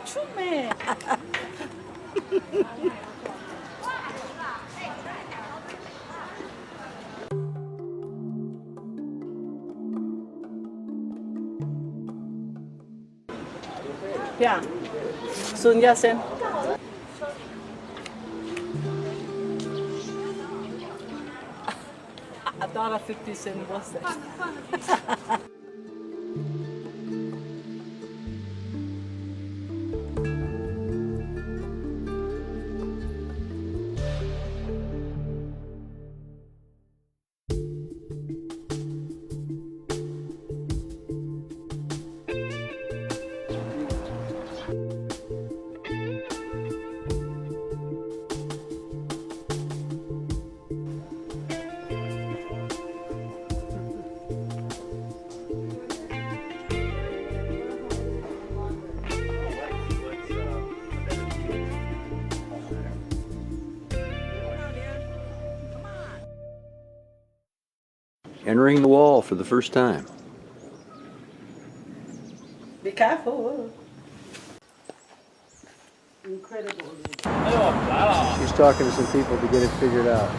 出没。Yeah, Sun Yat-sen. $1.50 was it? Entering the wall for the first time. Be careful. Incredible. She's talking to some people to get it figured out.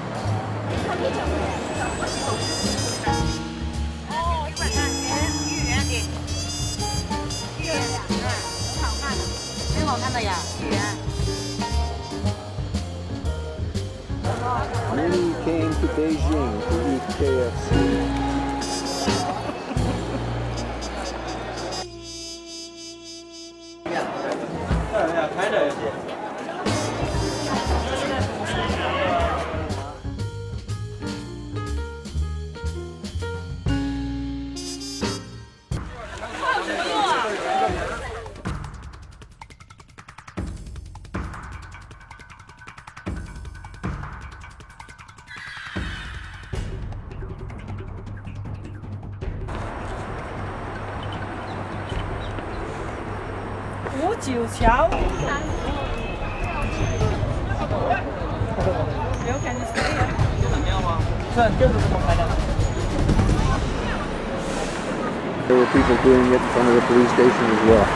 Nuni came to Beijing to eat KFC. There were people doing it in front of the police station as well.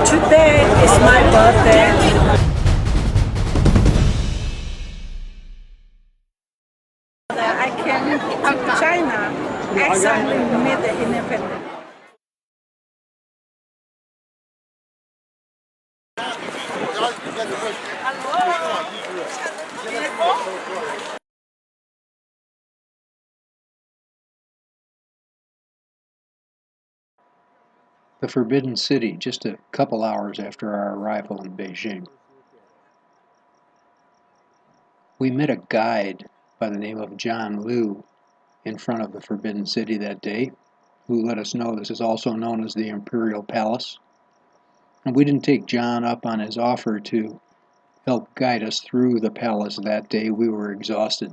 Today is my birthday. I came to China exactly made the independence. The Forbidden City, just a couple hours after our arrival in Beijing. We met a guide by the name of John Liu in front of the Forbidden City that day, who let us know this is also known as the Imperial Palace. And we didn't take John up on his offer to help guide us through the palace that day. We were exhausted.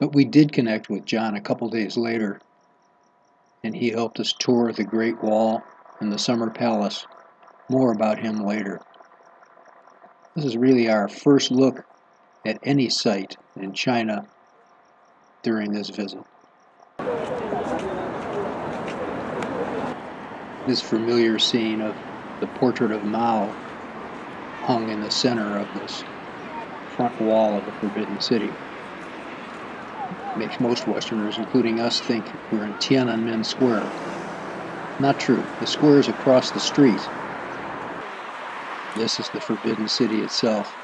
But we did connect with John a couple days later, and he helped us tour the Great Wall and the Summer Palace. More about him later. This is really our first look at any site in China during this visit. This familiar scene of the portrait of Mao hung in the center of this front wall of the Forbidden City. Makes most Westerners, including us, think we're in Tiananmen Square. Not true. The square is across the street. This is the Forbidden City itself.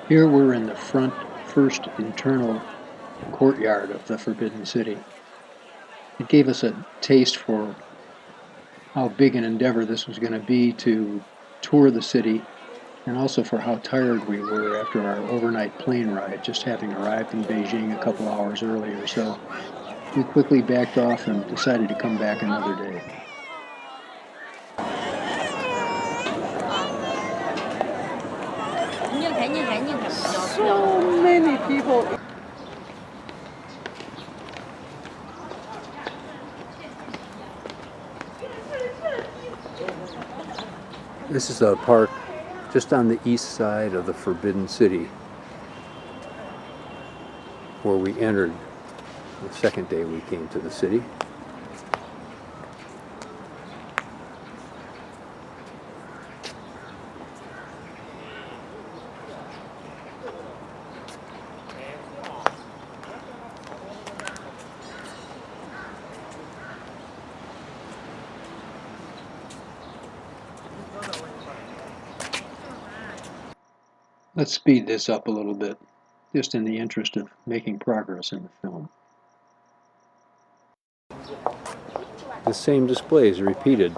Here we're in the first internal courtyard of the Forbidden City. It gave us a taste for how big an endeavor this was going to be to tour the city, and also for how tired we were after our overnight plane ride, just having arrived in Beijing a couple hours earlier. So we quickly backed off and decided to come back another day. So many people. This is a park just on the east side of the Forbidden City, where we entered the second day we came to the city. Let's speed this up a little bit, just in the interest of making progress in the film. The same display is repeated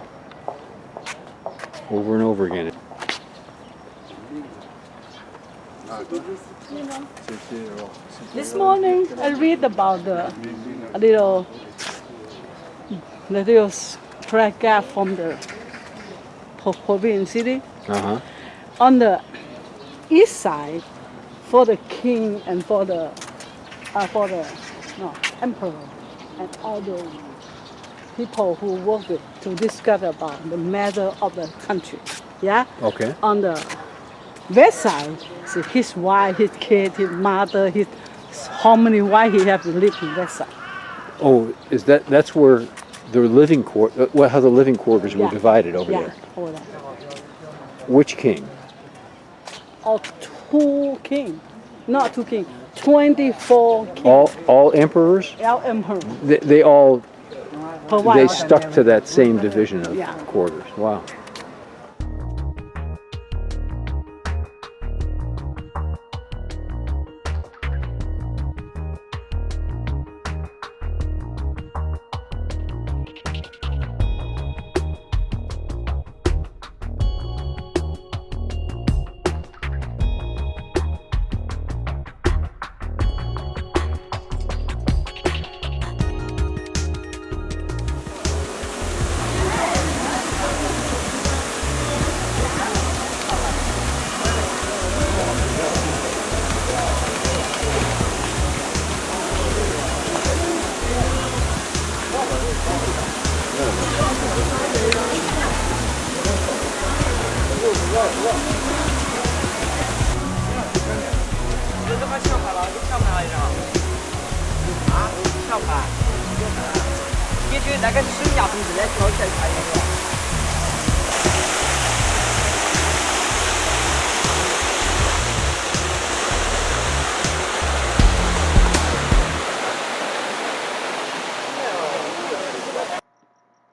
over and over again. This morning I read about the little paragraph from the Forbidden City. On the east side, for the king and for the emperor and all the people who work with to discuss about the matter of the country. Yeah. Okay. On the west side, so his wife, his kid, his mother, his how many wives he have to live in west side. Oh, that's where the living how the living quarters were divided over there. Over there. Which king? Or two king, not two king, 24 kings. All emperors? All emperors. They all Provide stuck to that same division of quarters. Wow.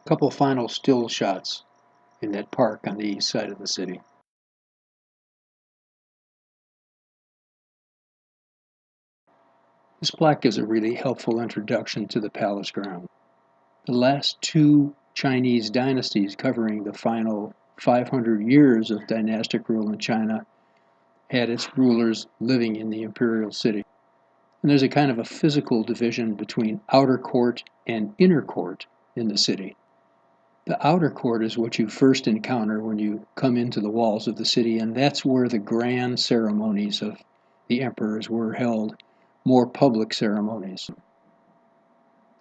Couple final still shots in that park on the east side of the city. This plaque is a really helpful introduction to the palace ground. The last two Chinese dynasties covering the final 500 years of dynastic rule in China had its rulers living in the imperial city. And there's a kind of a physical division between outer court and inner court in the city. The outer court is what you first encounter when you come into the walls of the city, and that's where the grand ceremonies of the emperors were held, more public ceremonies.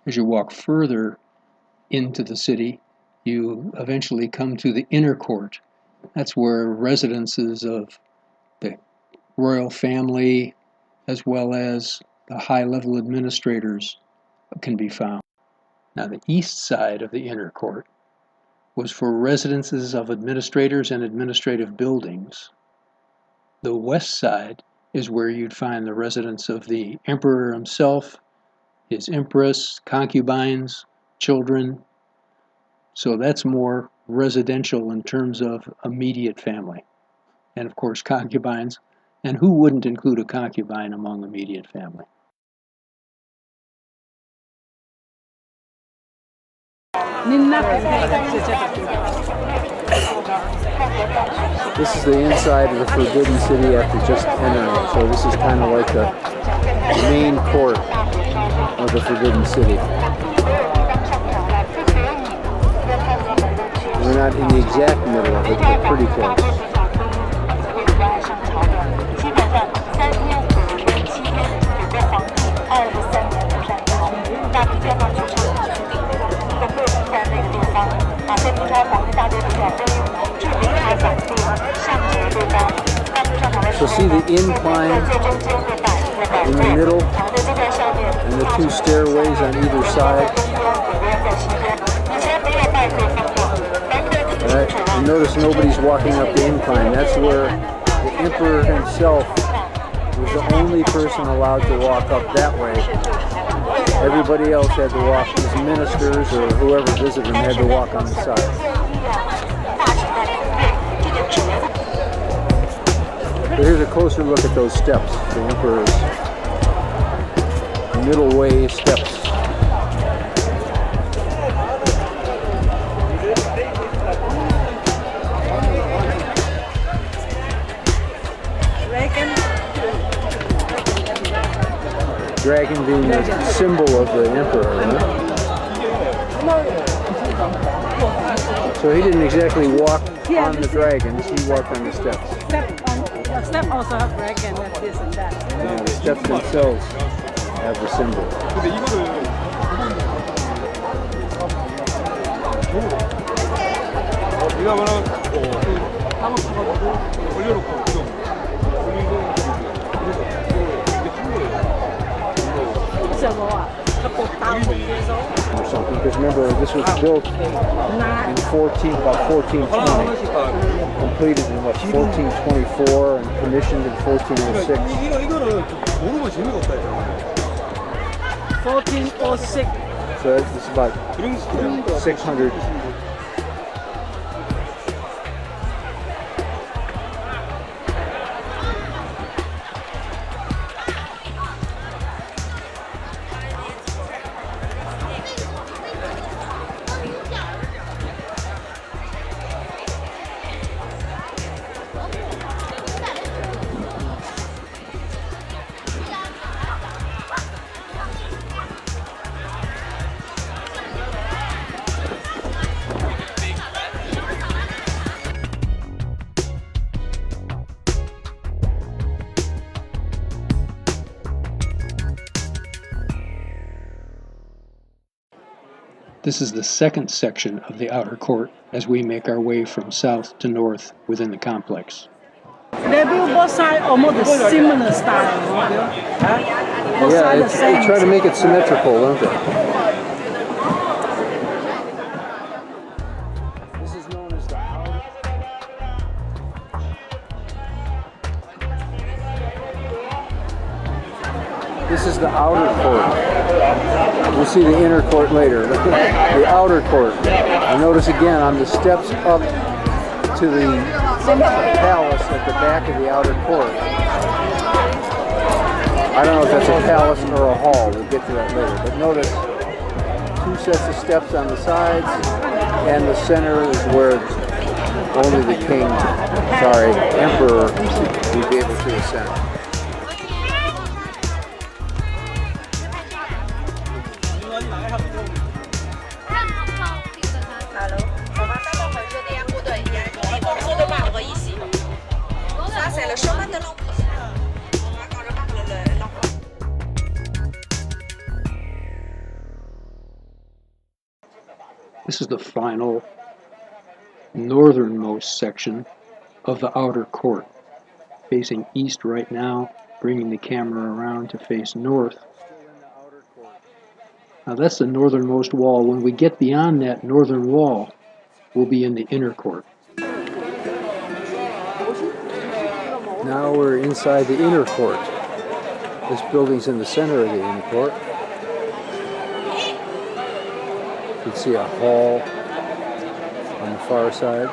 As you walk further into the city, you eventually come to the inner court. That's where residences of the royal family as well as the high-level administrators can be found. Now, the east side of the inner court was for residences of administrators and administrative buildings. The west side is where you'd find the residence of the emperor himself, his empress, concubines, children. So that's more residential in terms of immediate family. And of course, concubines. And who wouldn't include a concubine among immediate family? This is the inside of the Forbidden City after just entering it. So this is kind of like the main court of the Forbidden City. We're not in the exact middle of it, but pretty close. So see the incline in the middle and the two stairways on either side. Alright, and notice nobody's walking up the incline. That's where the emperor himself was the only person allowed to walk up that way. Everybody else had to walk, his ministers or whoever visited him had to walk on the side. So here's a closer look at those steps, the emperor's middle way steps. Dragon being the symbol of the emperor, right? So he didn't exactly walk on the dragons, he walked on the steps. The step also have dragon and this and that. And the steps themselves have the symbol. Or something, because remember this was built in about 1420, completed in what, 1424 and commissioned in 1406. 1406. So it's about 600. This is the second section of the outer court as we make our way from south to north within the complex. They build both sides almost the similar style. Both sides the same. They try to make it symmetrical, don't they? This is known as the outer. This is the outer court. We'll see the inner court later. The outer court. And notice again on the steps up to the palace at the back of the outer court. I don't know if that's a palace or a hall. We'll get to that later. But notice two sets of steps on the sides, and the center is where only the emperor would be able to ascend. This is the final northernmost section of the outer court, facing east right now, bringing the camera around to face north. Now that's the northernmost wall. When we get beyond that northern wall, we'll be in the inner court. Now we're inside the inner court. This building's in the center of the inner court. You can see a hall on the far side.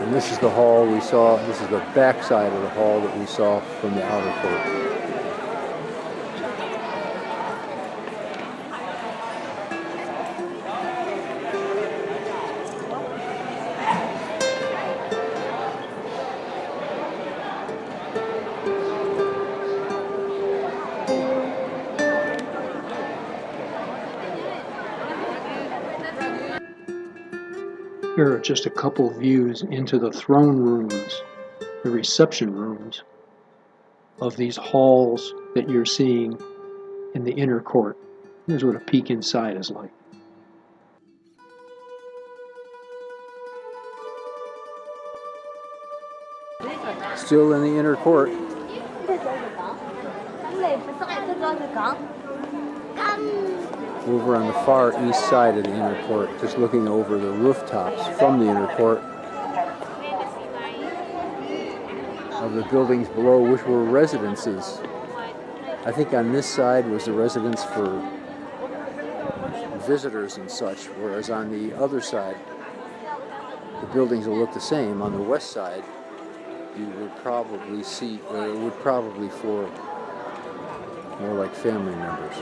And this is the hall we saw. This is the back side of the hall that we saw from the outer court. Here are just a couple views into the throne rooms, the reception rooms of these halls that you're seeing in the inner court. Here's what a peek inside is like. Still in the inner court. Over on the far east side of the inner court, just looking over the rooftops from the inner court of the buildings below, which were residences. I think on this side was the residence for visitors and such, whereas on the other side, the buildings will look the same. On the west side, you would probably see, or it would probably for more like family members.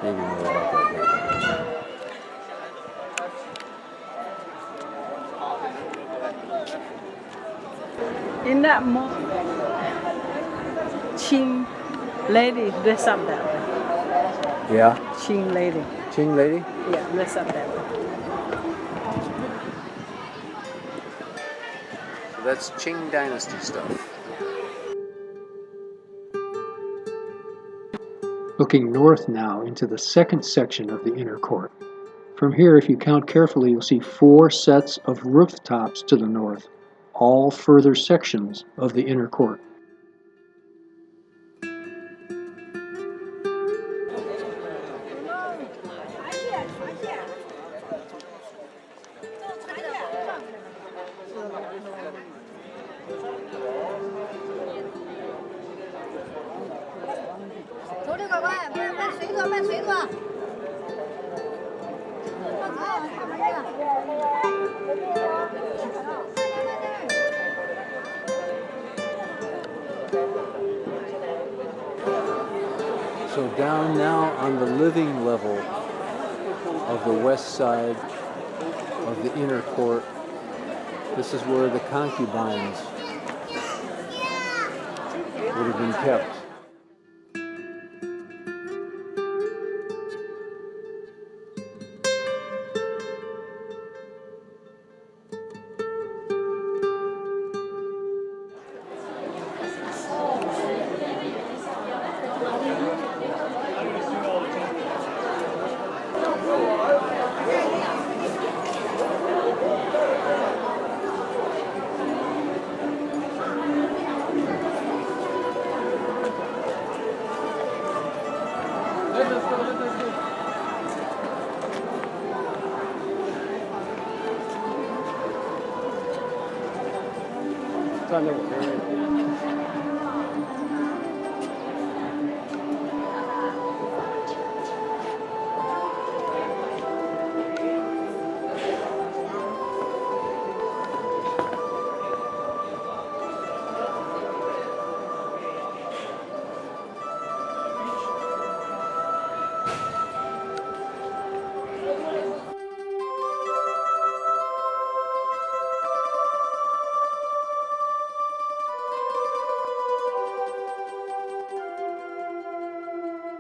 Maybe more like that. In that moment, Qing lady dress up that way. Yeah? Qing lady. Qing lady? Yeah, dress up that way. So that's Qing Dynasty stuff. Looking north now into the second section of the inner court. From here, if you count carefully, you'll see 4 sets of rooftops to the north, all further sections of the inner court. So down now on the living level of the west side of the inner court, this is where the concubines would have been kept.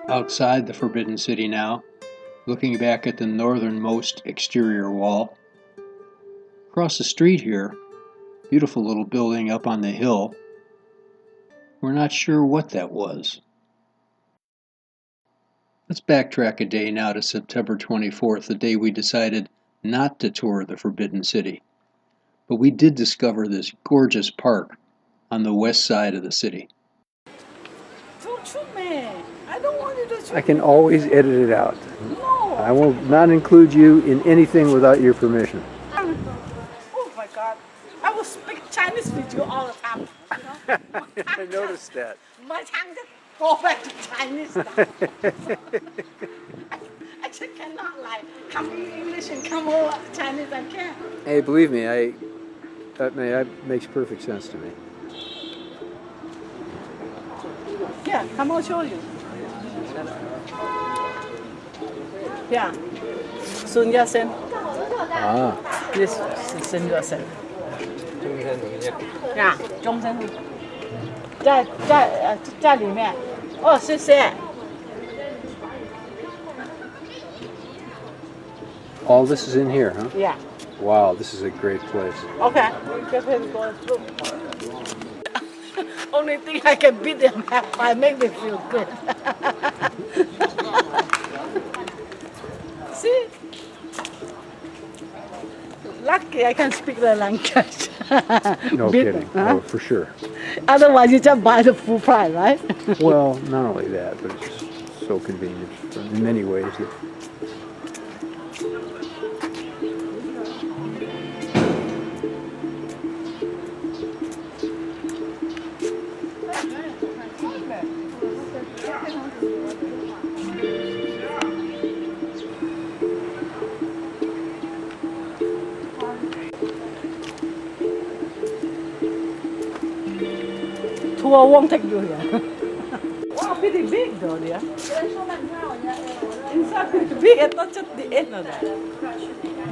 Outside the Forbidden City now, looking back at the northernmost exterior wall. Across the street here, beautiful little building up on the hill. We're not sure what that was. Let's backtrack a day now to September 24th, the day we decided not to tour the Forbidden City. But we did discover this gorgeous park on the west side of the city. Don't shoot me. I don't want you to shoot I can always edit it out. No. I will not include you in anything without your permission. Oh my God. I will speak Chinese with you all the time. You know? I noticed that. My tongue just go back to Chinese now. I just cannot like come in English and come over Chinese. I can't. Hey, believe me, that makes perfect sense to me. Yeah, come on, show you. Yeah, Sun Yat-sen. Ah, This is Sun Yat-sen. 呀，中山路，在里面。哦，谢谢。 all this is in here, huh? Yeah. Wow, this is a great place. Okay. Get ready to go through. Only thing I can beat them up by make me feel good. See? Lucky I can speak the language. No Bit, kidding. huh? Oh, for sure. Otherwise, you just buy the full price, right? Well, not only that, but it's just so convenient in many ways. Tour won't take you here. Wow, pretty big though, yeah. Inside pretty big, and not just the end of that.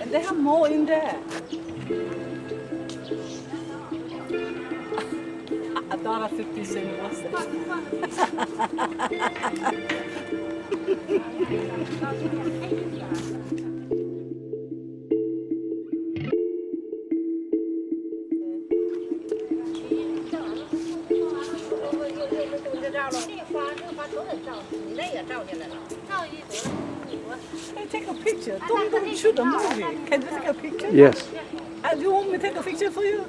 And they have more in there. $1.50 was that? Hey, take a picture. Don't shoot a movie. Can you take a picture? Yes. Do you want me to take a picture for you?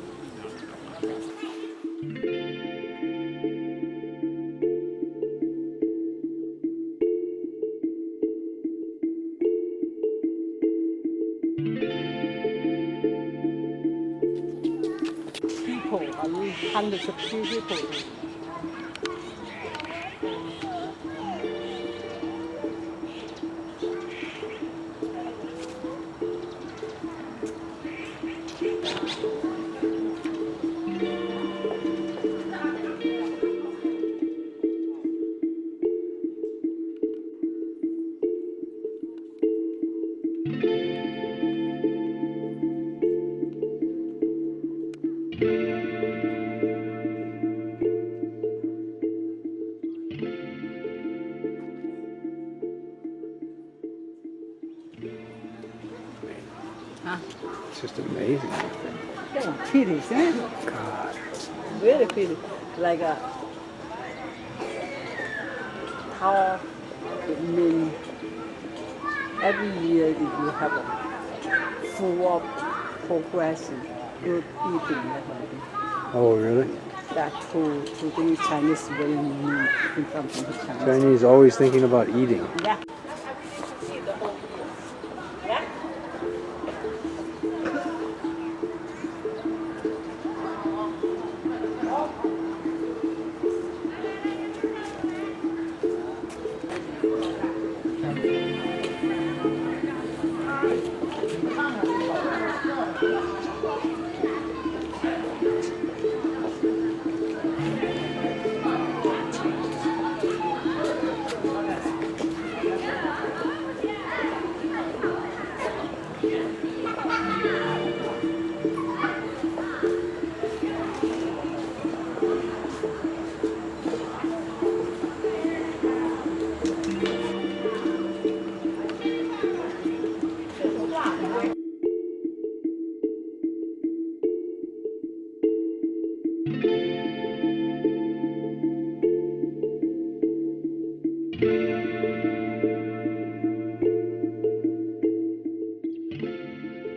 People, hundreds of people. It's just amazing. Yeah, pretty, isn't it? God. Very pretty. Like a how it means every year if you have a full of progression, good eating. Oh, really? That to the Chinese very new in terms of the Chinese. Chinese always thinking about eating. Yeah. Yeah.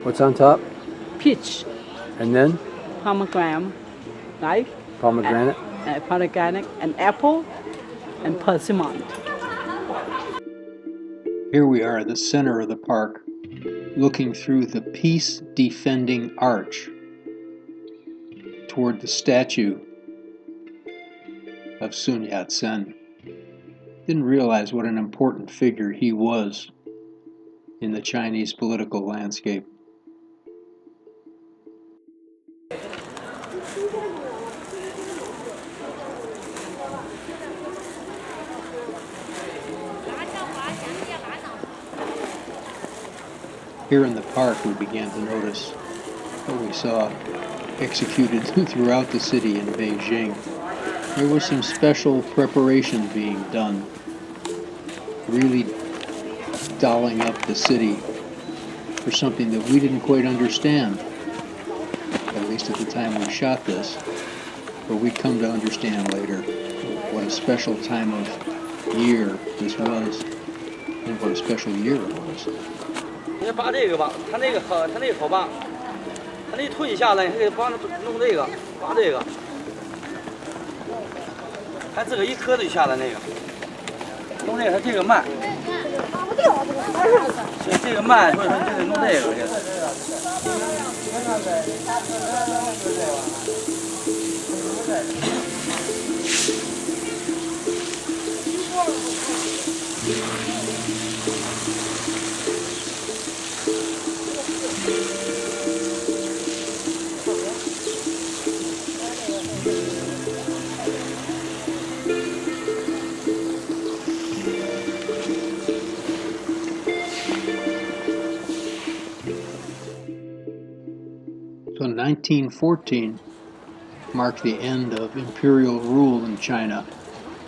What's on top? Peach, And then pomegranate, right? pomegranate. Pomegranate, and apple, and persimmon. Here we are at the center of the park, looking through the peace-defending arch toward the statue of Sun Yat-sen. Didn't realize what an important figure he was in the Chinese political landscape. Here in the park, we began to notice what we saw executed throughout the city in Beijing. There was some special preparation being done, really dolling up the city for something that we didn't quite understand, at least at the time we shot this, but we'd come to understand later what a special time of year this was, and what a special year it was. 你拔这个吧，它那个好拔，它那退下来，你得帮着弄这个，拔这个，它这个一磕就下来那个，弄这个它这个慢，这个慢，所以说你就得弄这个。So 1914 marked the end of imperial rule in China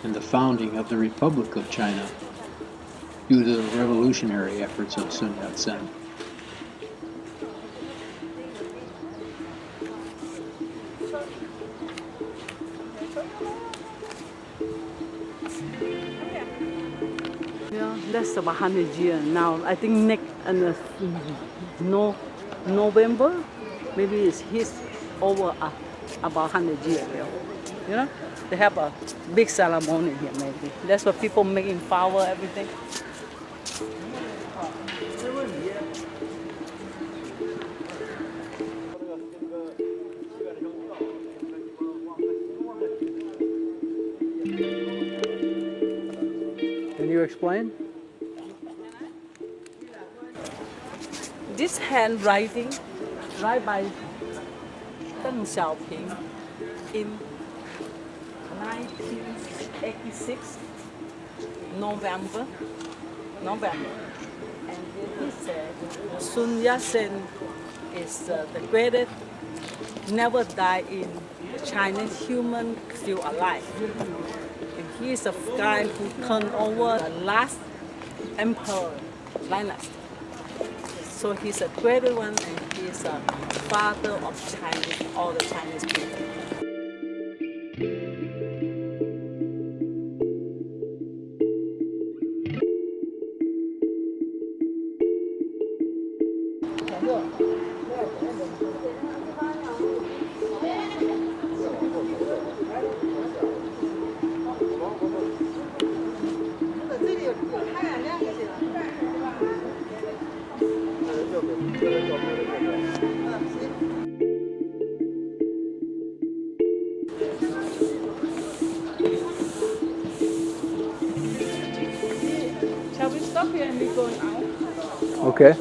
and the founding of the Republic of China due to the revolutionary efforts of Sun Yat-sen. Yeah, that's about 100 years now. I think next November, maybe it's his over about 100 years ago. You know, they have a big ceremony here maybe. That's what people making flower, everything. Can you explain? This handwriting, right by Deng Xiaoping in 1986, November. And he said, Sun Yat-sen is the greatest, never die in Chinese human still alive. And he is the guy who turned over the last emperor dynasty. So he's a great one, and he's a father of Chinese, all the Chinese people. Shall we stop here and we going out? Okay.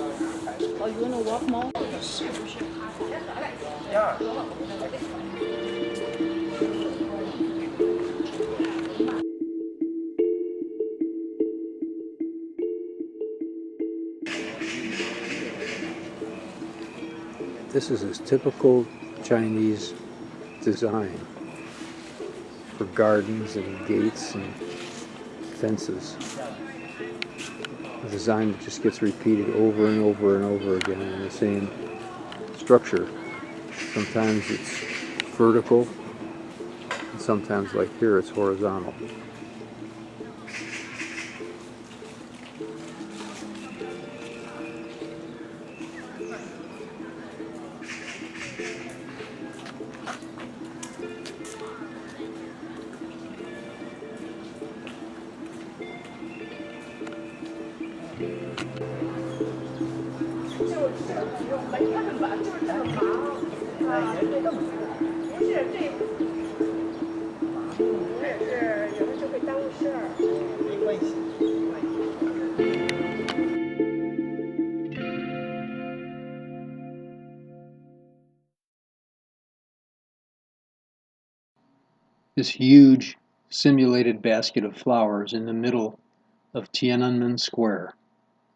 Or you want to walk more? This is a typical Chinese design for gardens and gates and fences. A design that just gets repeated over and over and over again in the same structure. Sometimes it's vertical, and sometimes, like here, it's horizontal. This huge simulated basket of flowers in the middle of Tiananmen Square,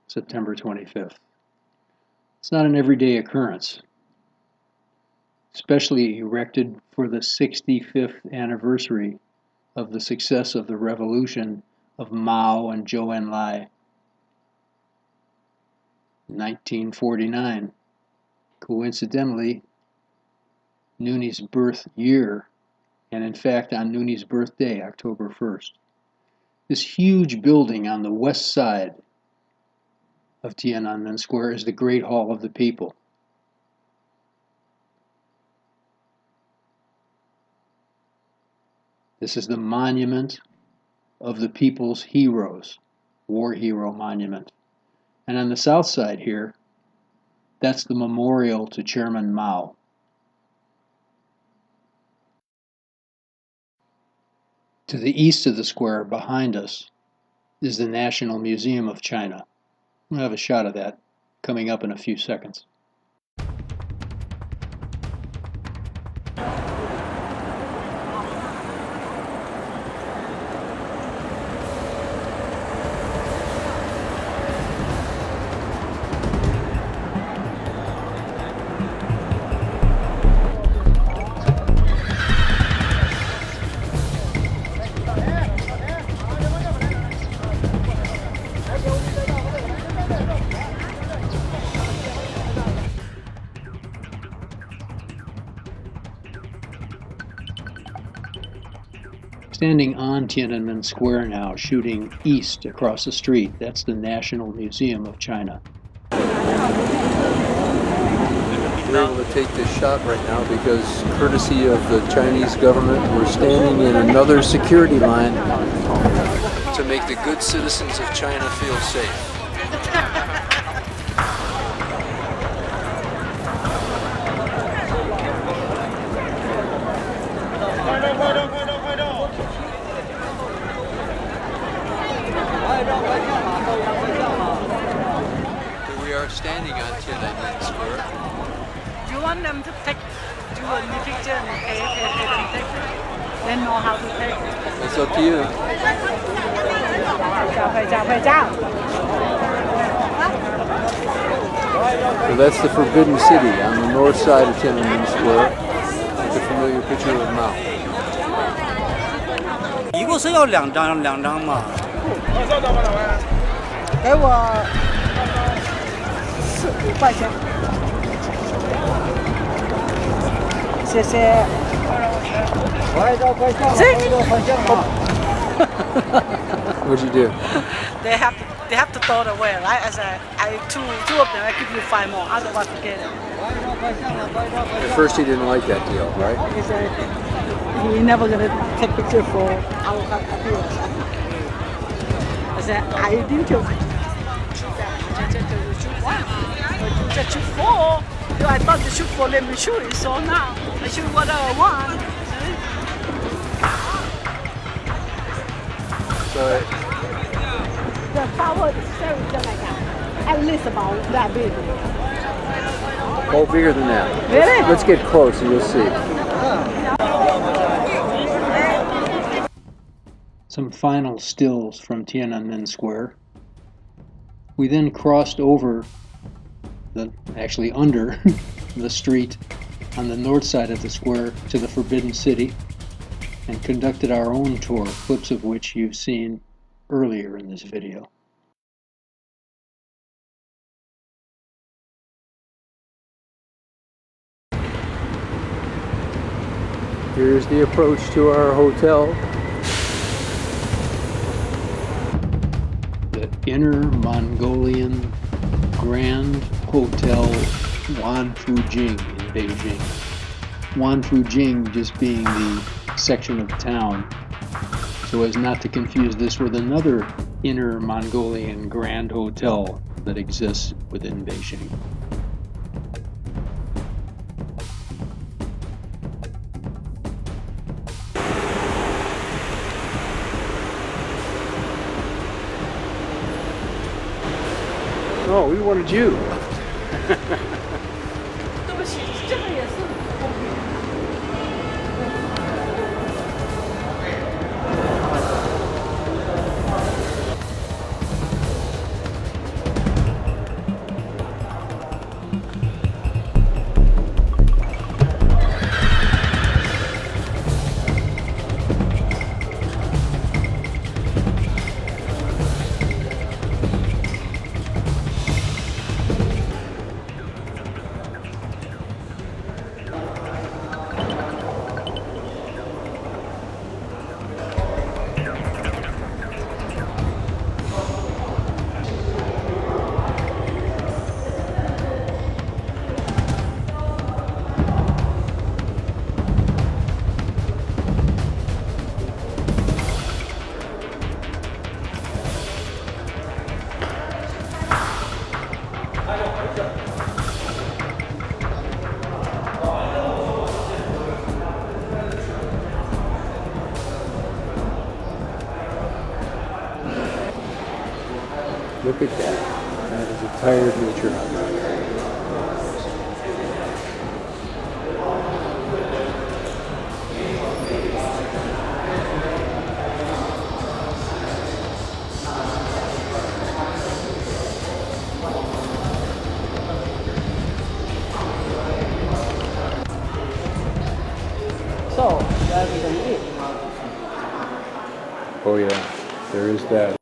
September 25th. It's not an everyday occurrence, especially erected for the 65th anniversary of the success of the revolution of Mao and Zhou Enlai. 1949, coincidentally, Nuni's birth year, and in fact on Nuni's birthday, October 1st. This huge building on the west side of Tiananmen Square is the Great Hall of the People. This is the monument of the people's heroes, war hero monument. And on the south side here, that's the memorial to Chairman Mao. To the east of the square, behind us, is the National Museum of China. We'll have a shot of that coming up in a few seconds. Standing on Tiananmen Square now, shooting east across the street, that's the National Museum of China. We're able to take this shot right now because, courtesy of the Chinese government, we're standing in another security line to make the good citizens of China feel safe. Here we are standing on Tiananmen Square. Do you want them to do a new picture and pay them picture? They know how to take. It's up to you. So that's the Forbidden City on the north side of Tiananmen Square. The familiar picture of Mao. 一共是要两张嘛。给我5块钱，谢谢。What'd you do? They have to throw it away, right? As two of them, I give you 5 more. Otherwise, forget it. At first he didn't like that deal, right? He said he never gonna take picture for our appearance. I said I didn't tell you. Just shoot 4. I thought the shoot 4 let me shoot it, so now I shoot what I want. So The power is very just like that. At least about that big. oh, bigger than that. Really? Let's get close and you'll see. Some final stills from Tiananmen Square. We then crossed over, actually under the street on the north side of the square to the Forbidden City and conducted our own tour, clips of which you've seen earlier in this video. Here's the approach to our hotel. The Inner Mongolian Grand Hotel Wanfujing in Beijing. Wanfujing just being the section of town, so as not to confuse this with another Inner Mongolian Grand Hotel that exists within Beijing. Oh, we wanted you. 对不起，这个也是。Look at that. That is a tired nature hug. So, where we can eat? Oh yeah, there is that.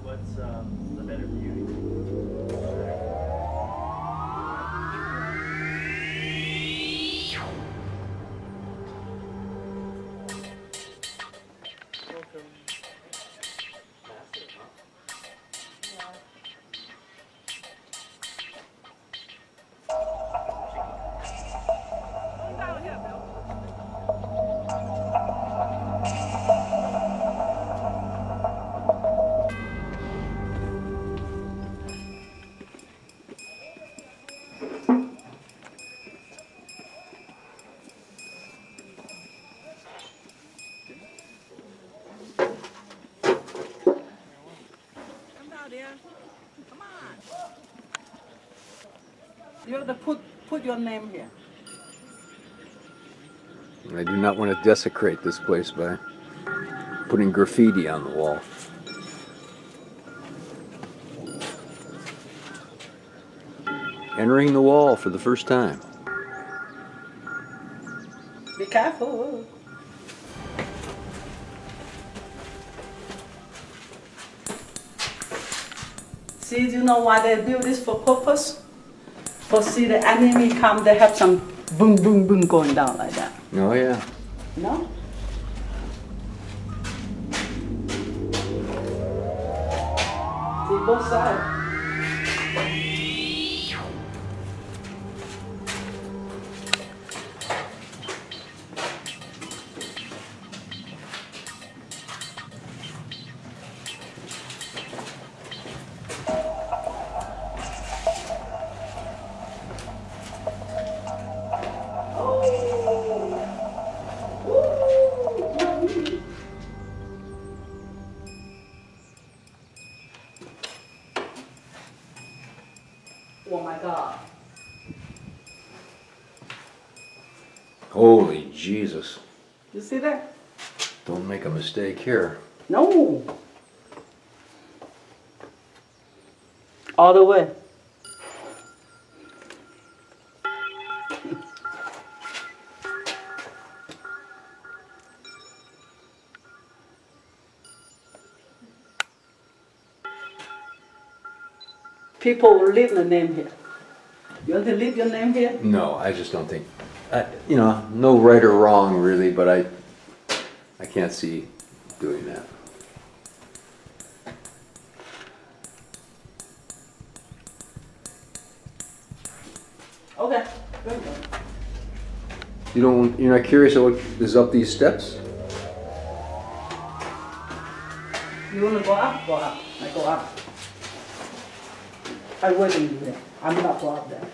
What's the better view? You have to put your name here. I do not want to desecrate this place by putting graffiti on the wall. Entering the wall for the first time. Be careful. See, you know why they do this for purpose? For see the enemy come, they have some boom, boom, boom going down like that. Oh yeah. No? See both sides. Oh my God. Holy Jesus. You see that? Don't make a mistake here. No. All the way. People will leave the name here. You want to leave your name here? No, I just don't think. No right or wrong really, but I can't see doing that. Okay. Good. You're not curious of what is up these steps? You want to go up? Go up. I go up. I'm waiting you there. I'm not go up there.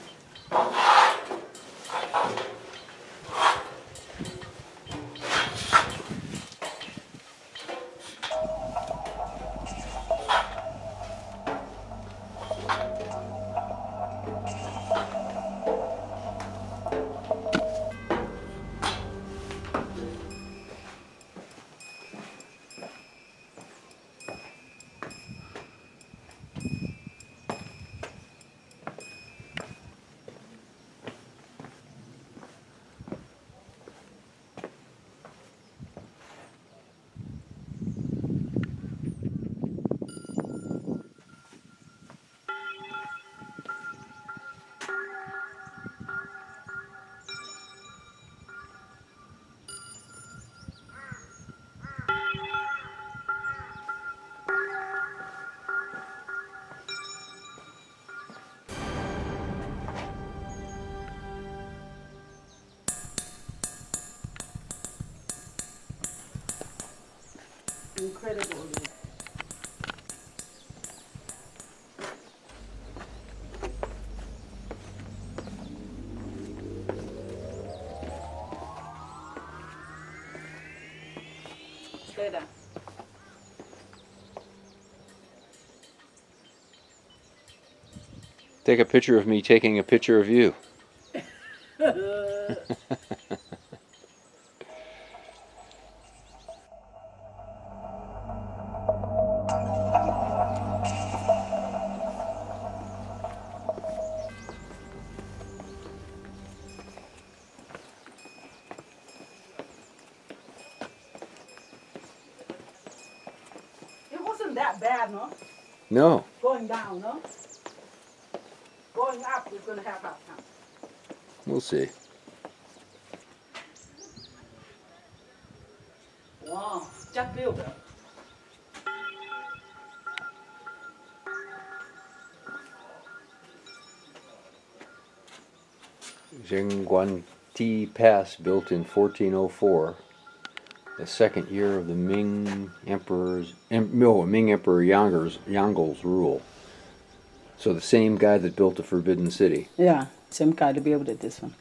incredible. Stay down. Take a picture of me taking a picture of you. It wasn't that bad, no? No. Going down, no? Going up, we're going to have our time. We'll see. Wow, just built it. China2014 Pass, built in 1404, the second year of the Ming Emperor Yongl's rule. So the same guy that built the Forbidden City. Yeah, same guy to build it, this one.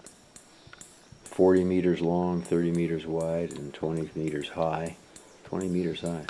40 meters long, 30 meters wide, and 20 meters high. 20 meters high.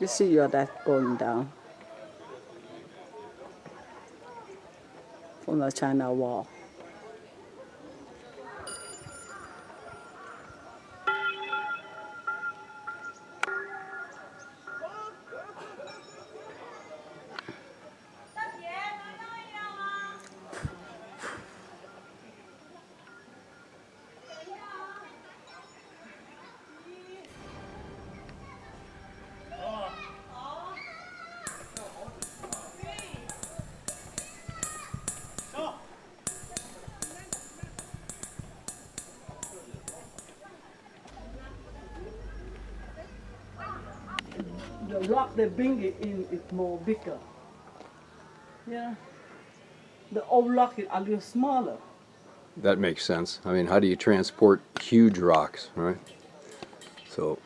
You see your dad going down from the China wall. The rock they bring it in is more bigger. Yeah. The old rock is a little smaller. That makes sense. I mean, how do you transport huge rocks, right? So,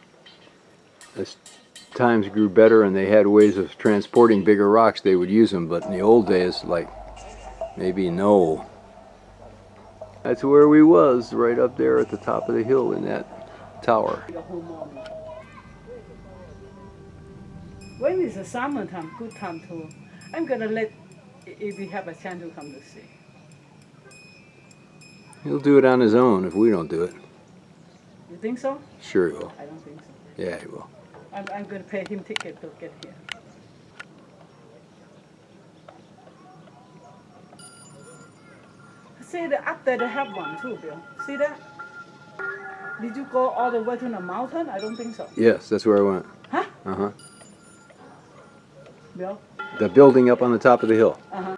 as times grew better and they had ways of transporting bigger rocks, they would use them. But in the old days, like, maybe no. That's where we was, right up there at the top of the hill in that tower. The whole morning. When is the summertime, good time to. I'm gonna let if we have a chance to come to see. He'll do it on his own if we don't do it. You think so? Sure he will. I don't think so. Yeah, he will. I'm gonna pay him ticket to get here. See that up there they have one too, Bill. See that? Did you go all the way to the mountain? I don't think so. Yes, that's where I went. Huh? Uh-huh. Bill? The building up on the top of the hill. Uh-huh.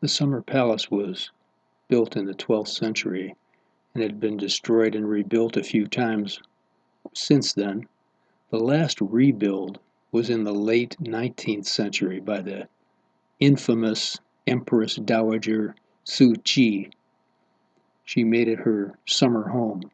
The Summer Palace was built in the 12th century and had been destroyed and rebuilt a few times since then. The last rebuild was in the late 19th century by the infamous Empress Dowager Su Chi. She made it her summer home.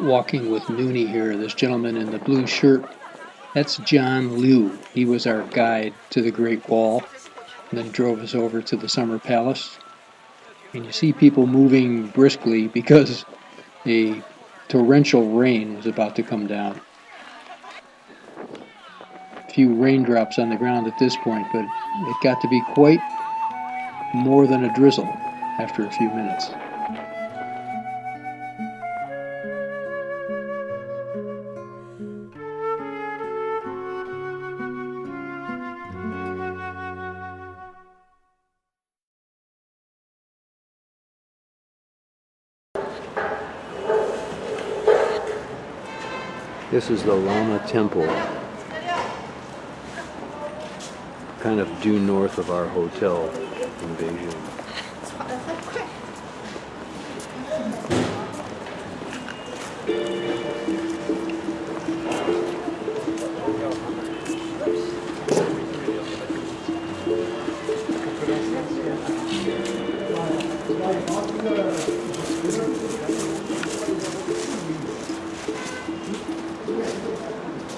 Walking with Nuni here, this gentleman in the blue shirt, that's John Liu. He was our guide to the Great Wall and then drove us over to the Summer Palace. And you see people moving briskly because a torrential rain was about to come down. A few raindrops on the ground at this point, but it got to be quite more than a drizzle after a few minutes. This is the Lama Temple, kind of due north of our hotel in Beijing.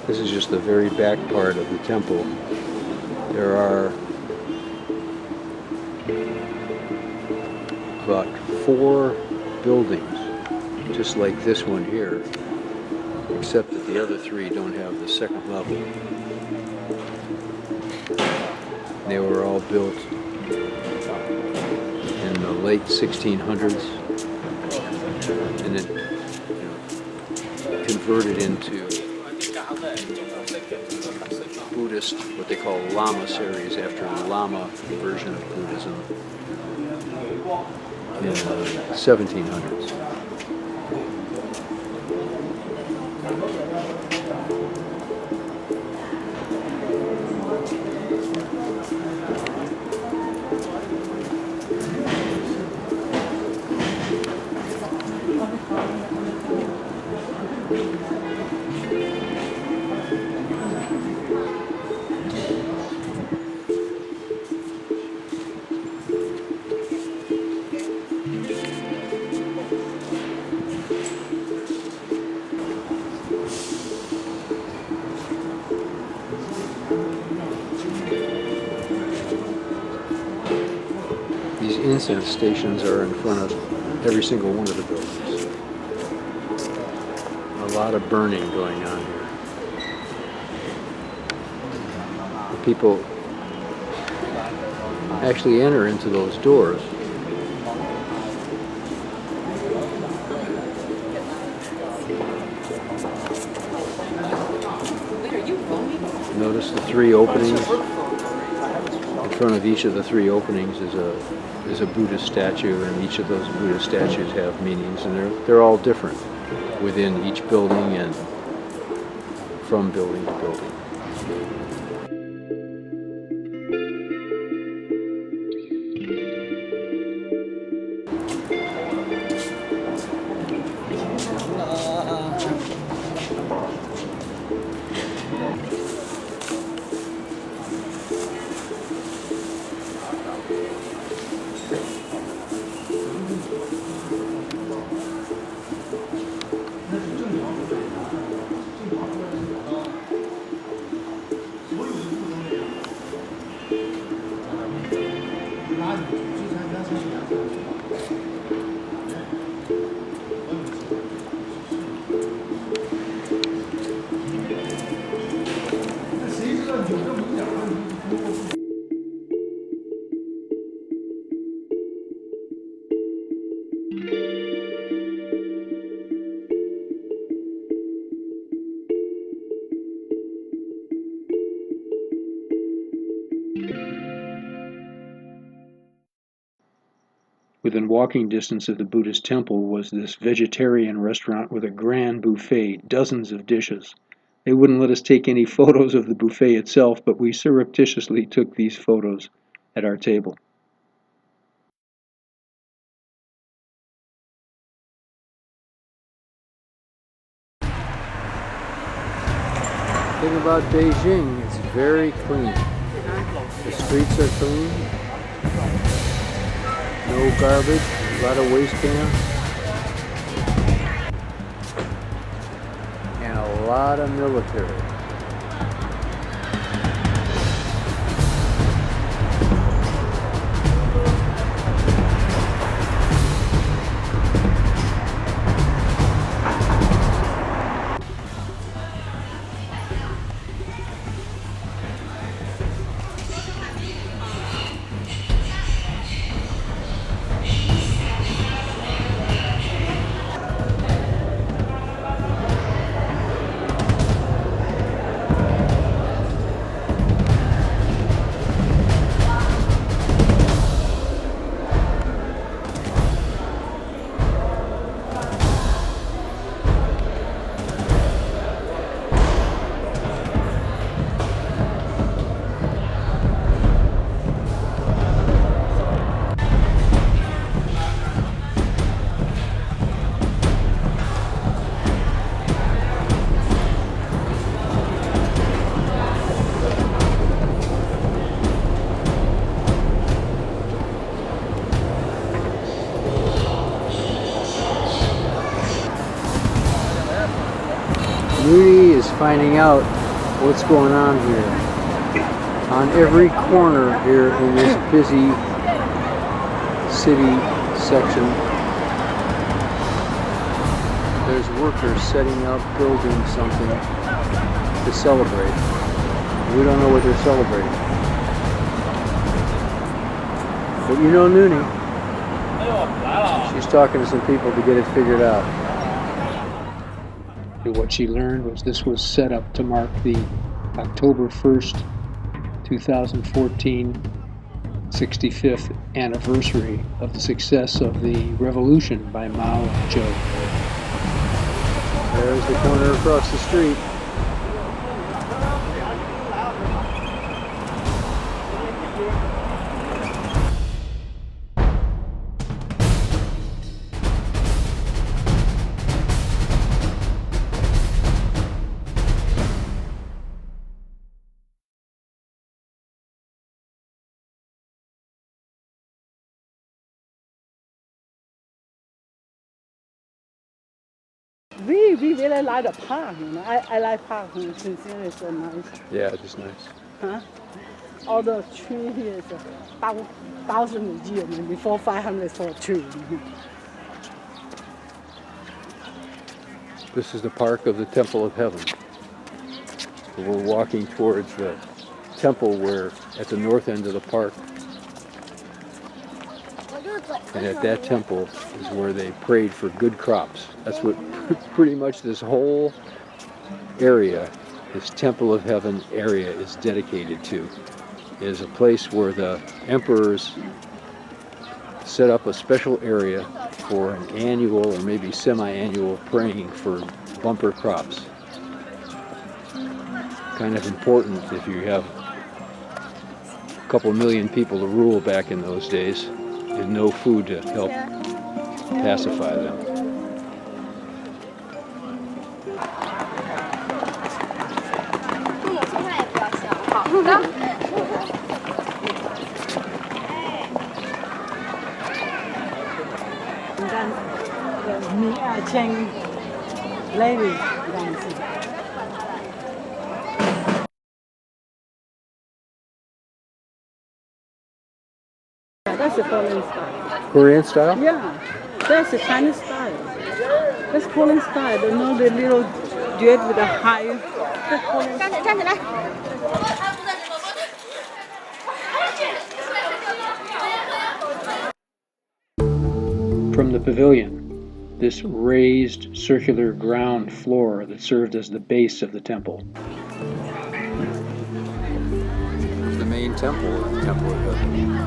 This is just the very back part of the temple. There are about 4 buildings, just like this one here, except that the other 3 don't have the second level. They were all built in the late 1600s and then converted into Buddhist, what they call Lama series, after a Lama version of Buddhism in the 1700s. These incense stations are in front of every single one of the buildings. A lot of burning going on here. The people actually enter into those doors. Notice the 3 openings. In front of each of the 3 openings is a Buddhist statue, and each of those Buddhist statues have meanings, and they're all different within each building and from building to building. Within walking distance of the Buddhist temple was this vegetarian restaurant with a grand buffet, dozens of dishes. They wouldn't let us take any photos of the buffet itself, but we surreptitiously took these photos at our table. The thing about Beijing, it's very clean. The streets are clean. No garbage, a lot of waste cans, and a lot of military. Nuni is finding out what's going on here. On every corner here in this busy city section, there's workers setting up, building something to celebrate. We don't know what they're celebrating. But you know Nuni. She's talking to some people to get it figured out. What she learned was this was set up to mark the October 1st, 2014 65th anniversary of the success of the revolution by Mao and Zhou. There's the corner across the street. We really like the park, you know. I like park, sincerely, it's so nice. Yeah, just nice. Huh? All the tree here is 1,000 years, before 500 for a tree. This is the park of the Temple of Heaven. We're walking towards the temple where, at the north end of the park, and at that temple is where they prayed for good crops. That's what pretty much this whole area, this Temple of Heaven area, is dedicated to. It is a place where the emperors set up a special area for an annual or maybe semi-annual praying for bumper crops. Kind of important if you have a couple million people to rule back in those days and no food to help pacify them. Lady that's the Korean style. Korean style? Yeah, that's the Chinese style. That's Korean style. You know the little duet with the high. That's Korean style. From the pavilion, this raised circular ground floor that served as the base of the temple. The main temple of the Temple of Heaven.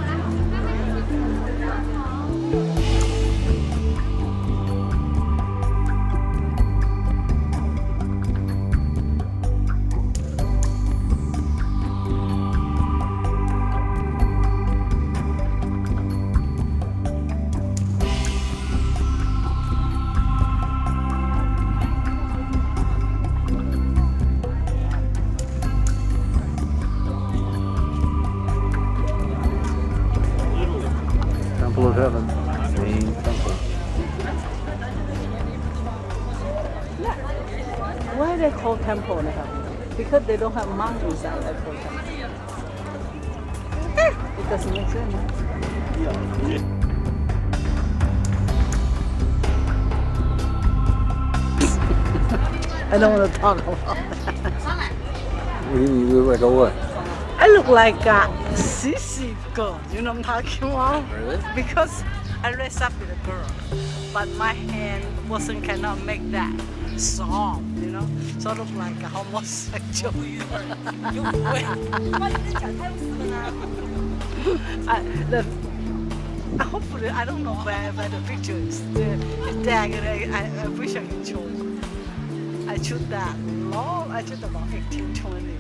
Temple of Heaven, main temple. Why they call temple in heaven? Because they don't have mountains inside. They call temple. It doesn't make sense. I don't want to talk about that. You look like a what? I look like a sissy girl. You know what I'm talking about? Really? Because I raised up with a girl, but my hand wasn't cannot make that soft, you know. So I look like a homosexual. Hopefully, I don't know where the picture is. It's there. I wish I could show you. I shoot that long. I shoot about 18, 20.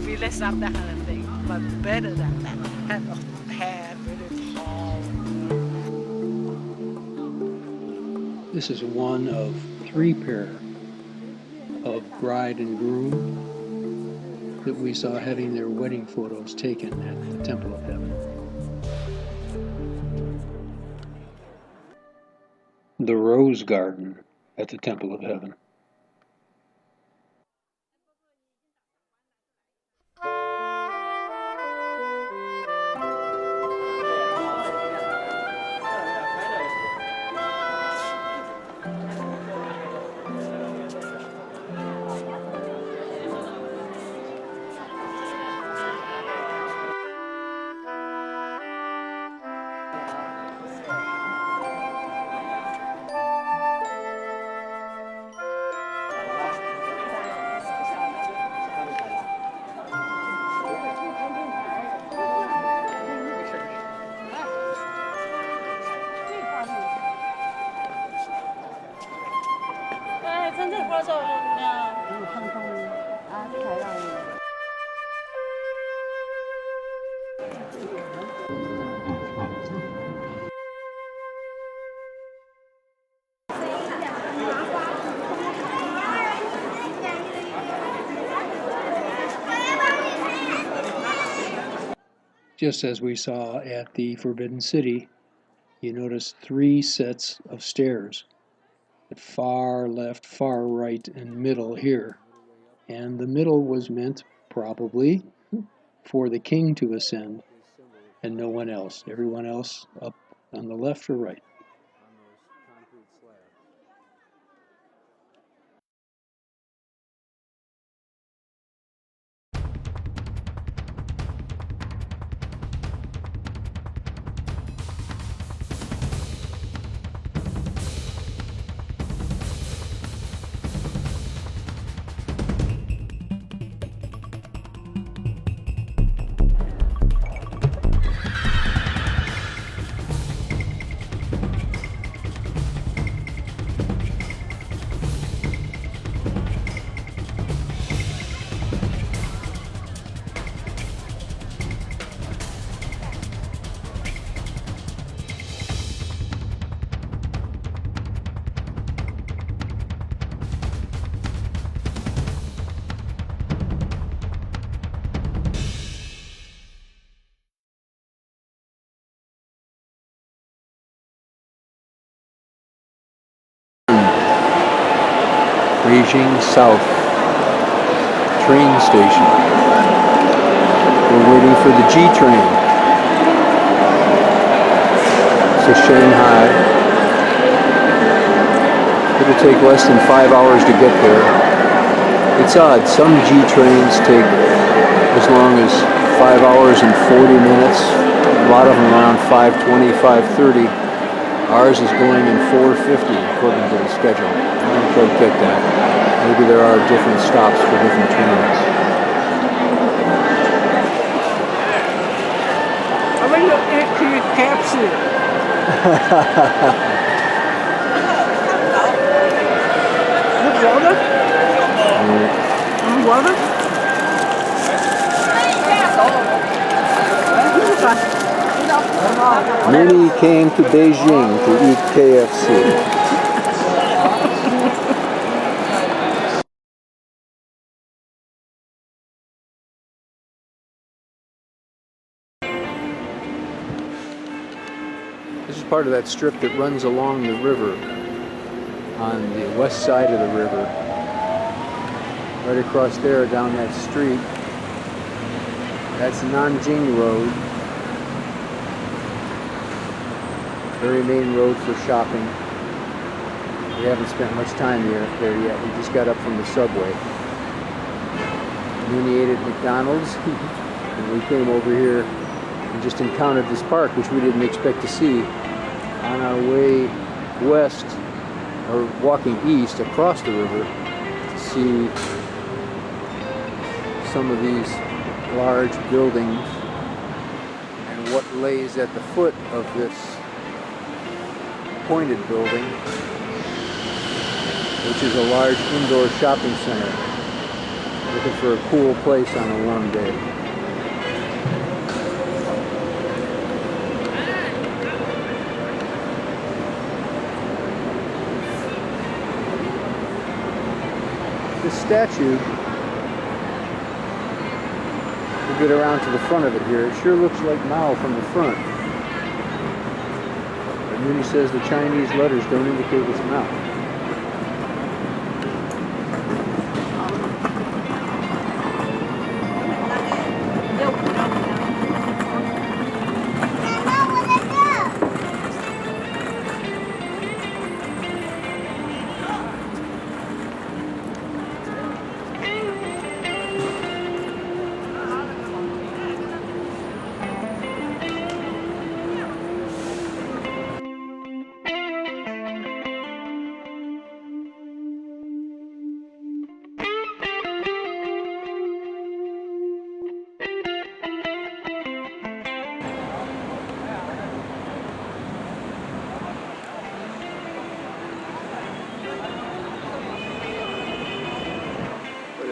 We less up that kind of thing, but better than that kind of hair, really tall. This is one of 3 pair of bride and groom that we saw having their wedding photos taken at the Temple of Heaven. The Rose Garden at the Temple of Heaven. Just as we saw at the Forbidden City, you notice 3 sets of stairs. At far left, far right, and middle here. And the middle was meant, probably, for the king to ascend, and no one else. Everyone else up on the left or right. Beijing South train station. We're waiting for the G train to Shanghai. It'll take less than 5 hours to get there. It's odd, some G trains take as long as 5 hours and 40 minutes. A lot of them around 5:20, 5:30. Ours is going in 4:50 according to the schedule. I don't quite get that. Maybe there are different stops for different trains. I want to eat KFC. Water? Water? Nuni came to Beijing to eat KFC. This is part of that strip that runs along the river, on the west side of the river. Right across there down that street, that's Nanjing Road. Very main road for shopping. We haven't spent much time there yet. We just got up from the subway. Nuni ate at McDonald's, and we came over here and just encountered this park, which we didn't expect to see. On our way west, or walking east across the river, to see some of these large buildings and what lays at the foot of this pointed building, which is a large indoor shopping center. Looking for a cool place on a warm day. This statue, we'll get around to the front of it here. It sure looks like Mao from the front. And Nuni says the Chinese letters don't indicate it's Mao.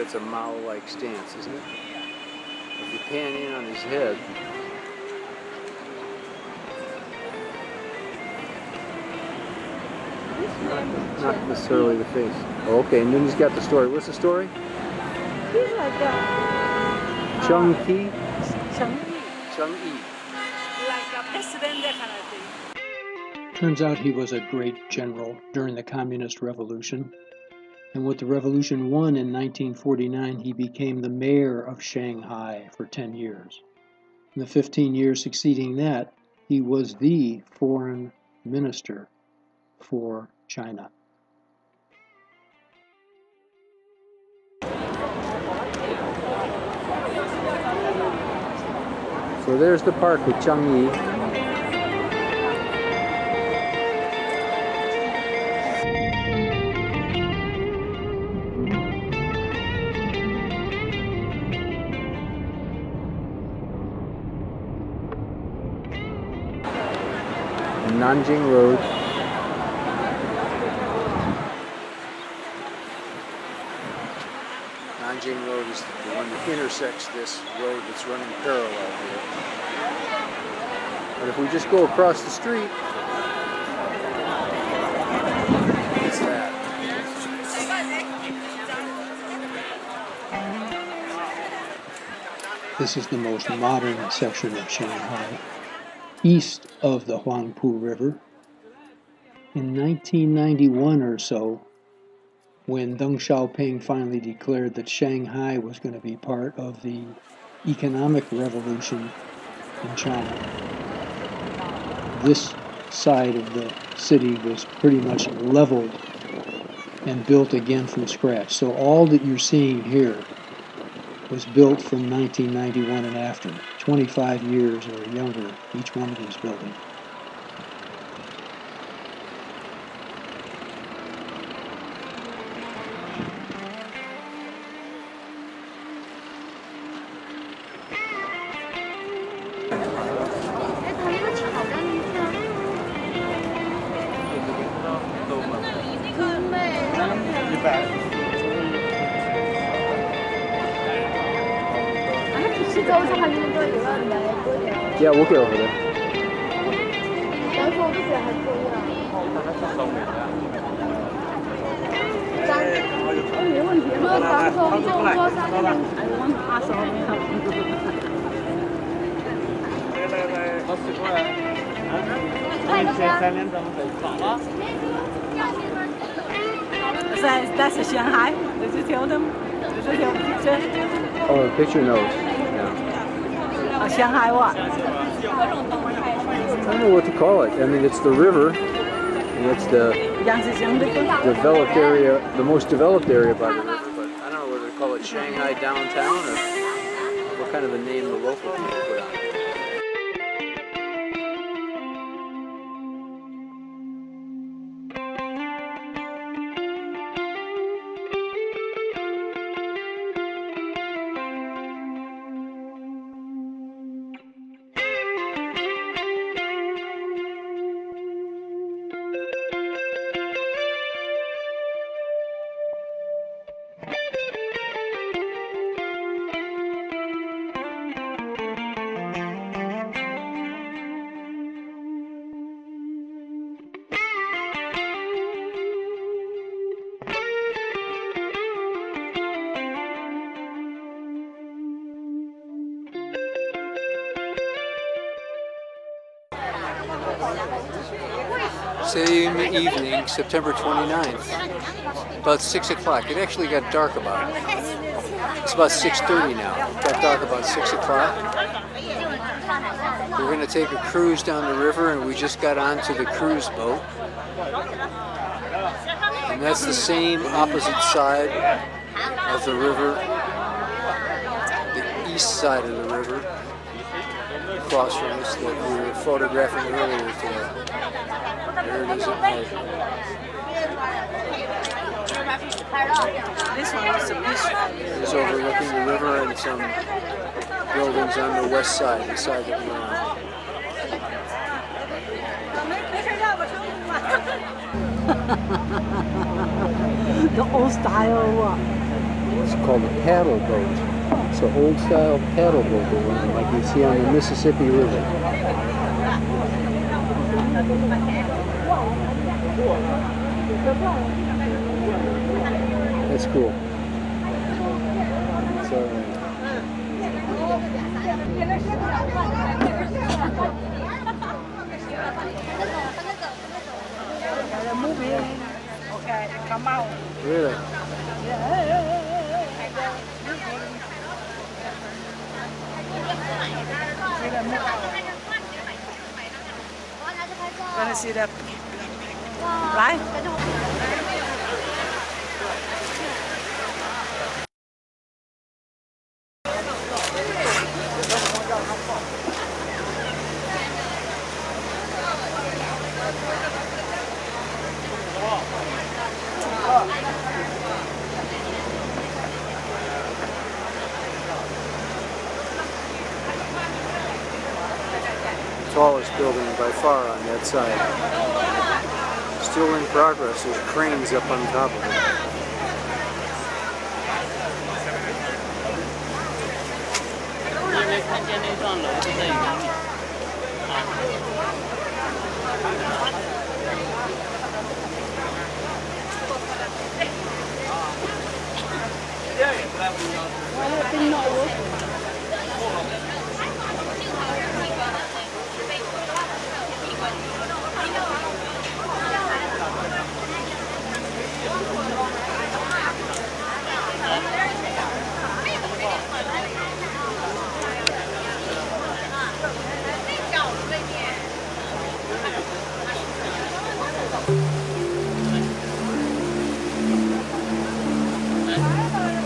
it's a Mao-like stance, isn't it? If you pan in on his head, not necessarily the face. Oh, okay, Nuni's got the story. What's the story? He's like a Chung-Yi? Cheng-Yi, Chung-Yi. like a president, that kind of thing. Turns out he was a great general during the Communist Revolution. And with the revolution won in 1949, he became the mayor of Shanghai for 10 years. In the 15 years succeeding that, he was the foreign minister for China. So there's the park with Chung-Yi. Nanjing Road. Nanjing Road is the one that intersects this road that's running parallel here. But if we just go across the street, it's that. This is the most modern section of Shanghai, east of the Huangpu River. In 1991 or so, when Deng Xiaoping finally declared that Shanghai was going to be part of the economic revolution in China, this side of the city was pretty much leveled and built again from scratch. So all that you're seeing here was built from 1991 and after, 25 years or younger, each one of these buildings. Yeah, we'll get over there. That's Shanghai. Did you tell them? Did you tell the picture? Oh, the picture knows. Yeah. Shanghai what? I don't know what to call it. I mean, it's the river, and it's the developed area, the most developed area by the river, but I don't know whether to call it Shanghai downtown or what kind of a name the local people put on it. Same evening, September 29th, about 6 o'clock. It actually got dark about it. It's about 6:30 now. It got dark about 6 o'clock. We're going to take a cruise down the river, and we just got onto the cruise boat. And that's the same opposite side of the river, the east side of the river, across from us that we were photographing earlier today. There it is at night. This one is a beach. It's overlooking the river and some buildings on the west side, the side that we're on. The old style one. It's called a paddle boat. It's an old-style paddle boat they're running, like you see on the Mississippi River. That's cool. It's all right. Okay, come out. Really? Wanna see that? Right? ，tallest building by far on that side. Still in progress. There's cranes up on top of it.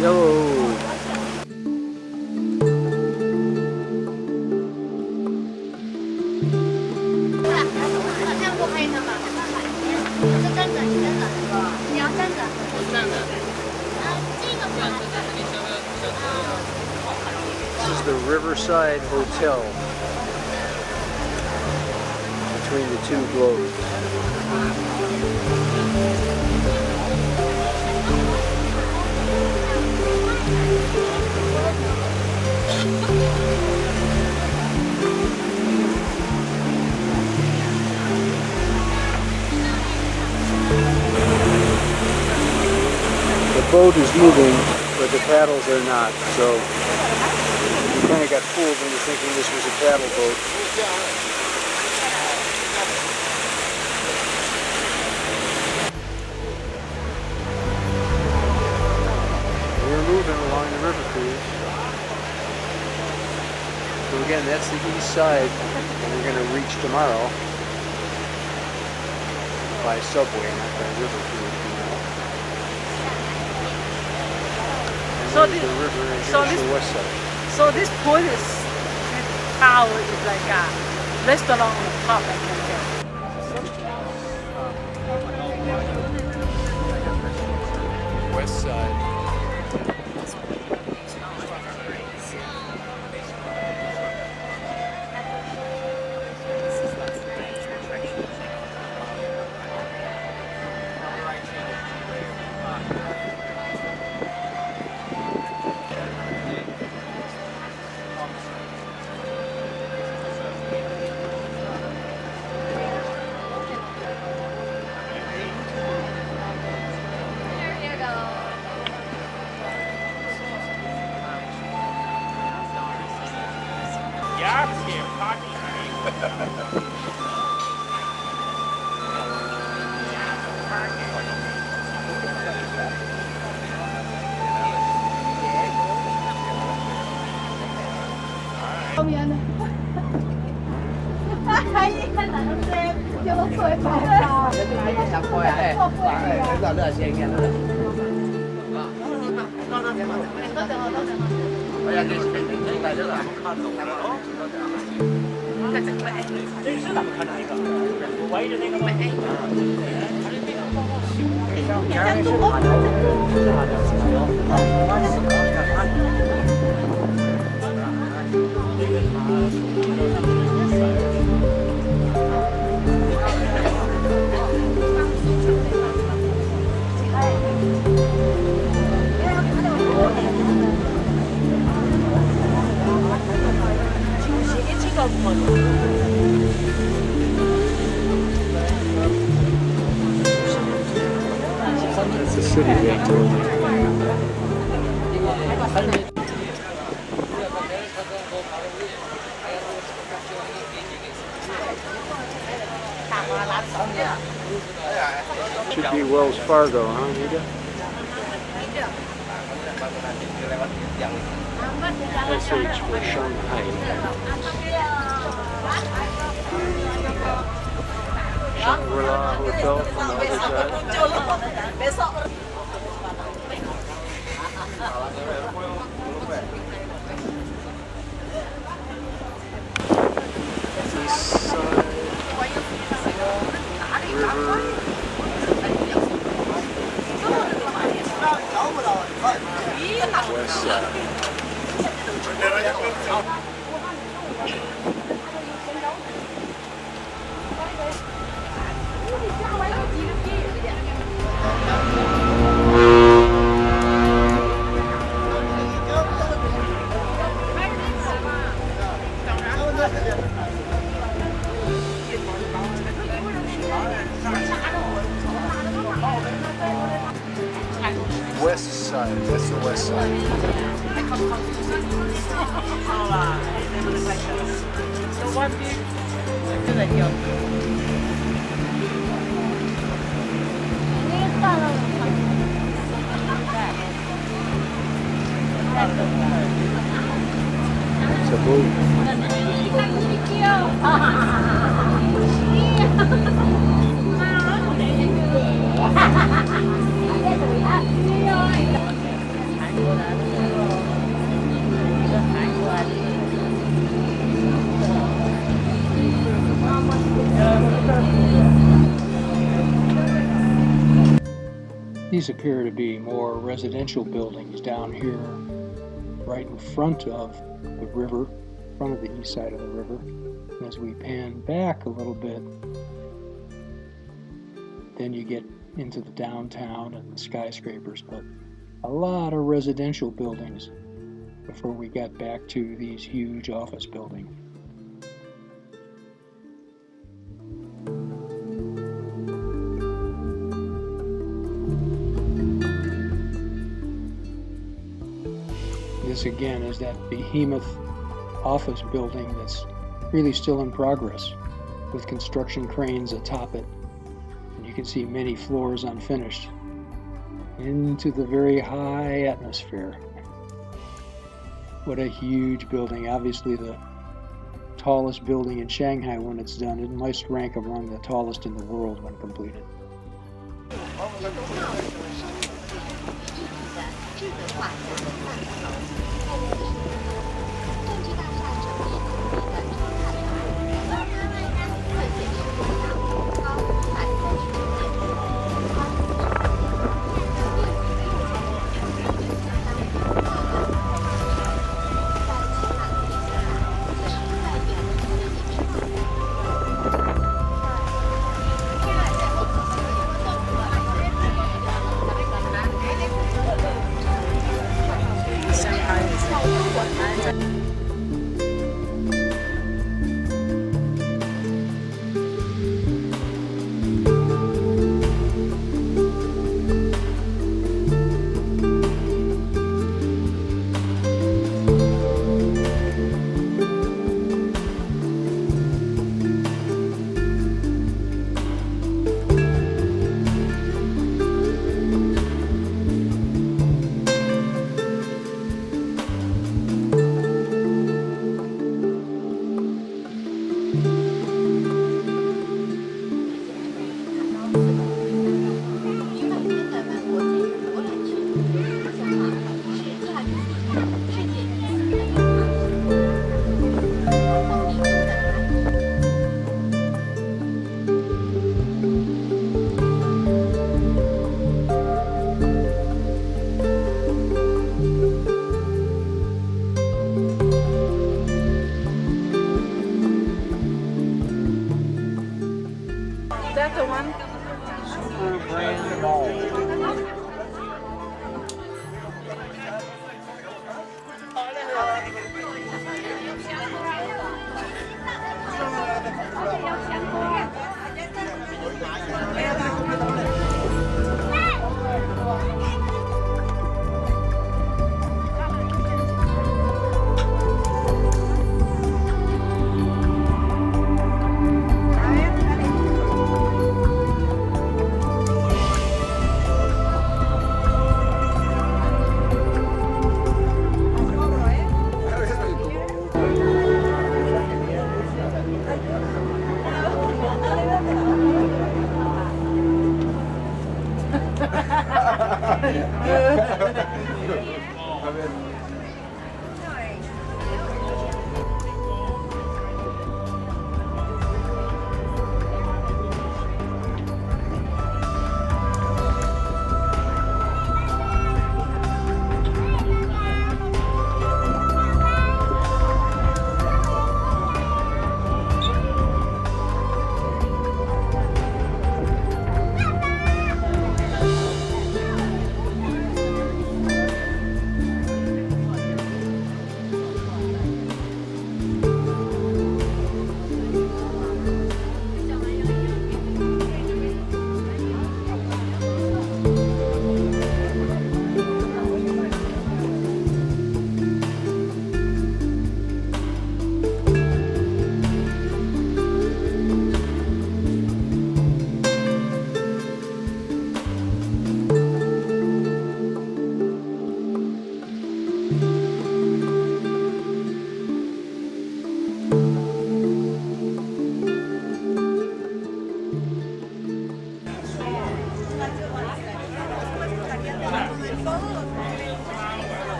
Yellow. This is the Riverside Hotel between the two globes. The boat is moving, but the paddles are not, so we kind of got fooled into thinking this was a paddle boat. We're moving along the river cruise. So again, that's the east side, and we're going to reach tomorrow by subway, not by river cruise tomorrow. And So there's this- the river, and so here's this- the west side. So this point is, this tower is like a restaurant on the top, I can tell. West side. Should be Wells Fargo, huh, Nita? SH for Shanghai. Shangri-La Hotel from the other side. East side, river. West side. West side, that's the west side. It's a boat. These appear to be more residential buildings down here, right in front of the river, in front of the east side of the river. And as we pan back a little bit, then you get into the downtown and the skyscrapers, but a lot of residential buildings before we got back to these huge office buildings. This again is that behemoth office building that's really still in progress with construction cranes atop it. And you can see many floors unfinished into the very high atmosphere. What a huge building. Obviously the tallest building in Shanghai when it's done. It must rank among the tallest in the world when completed. Shanghai is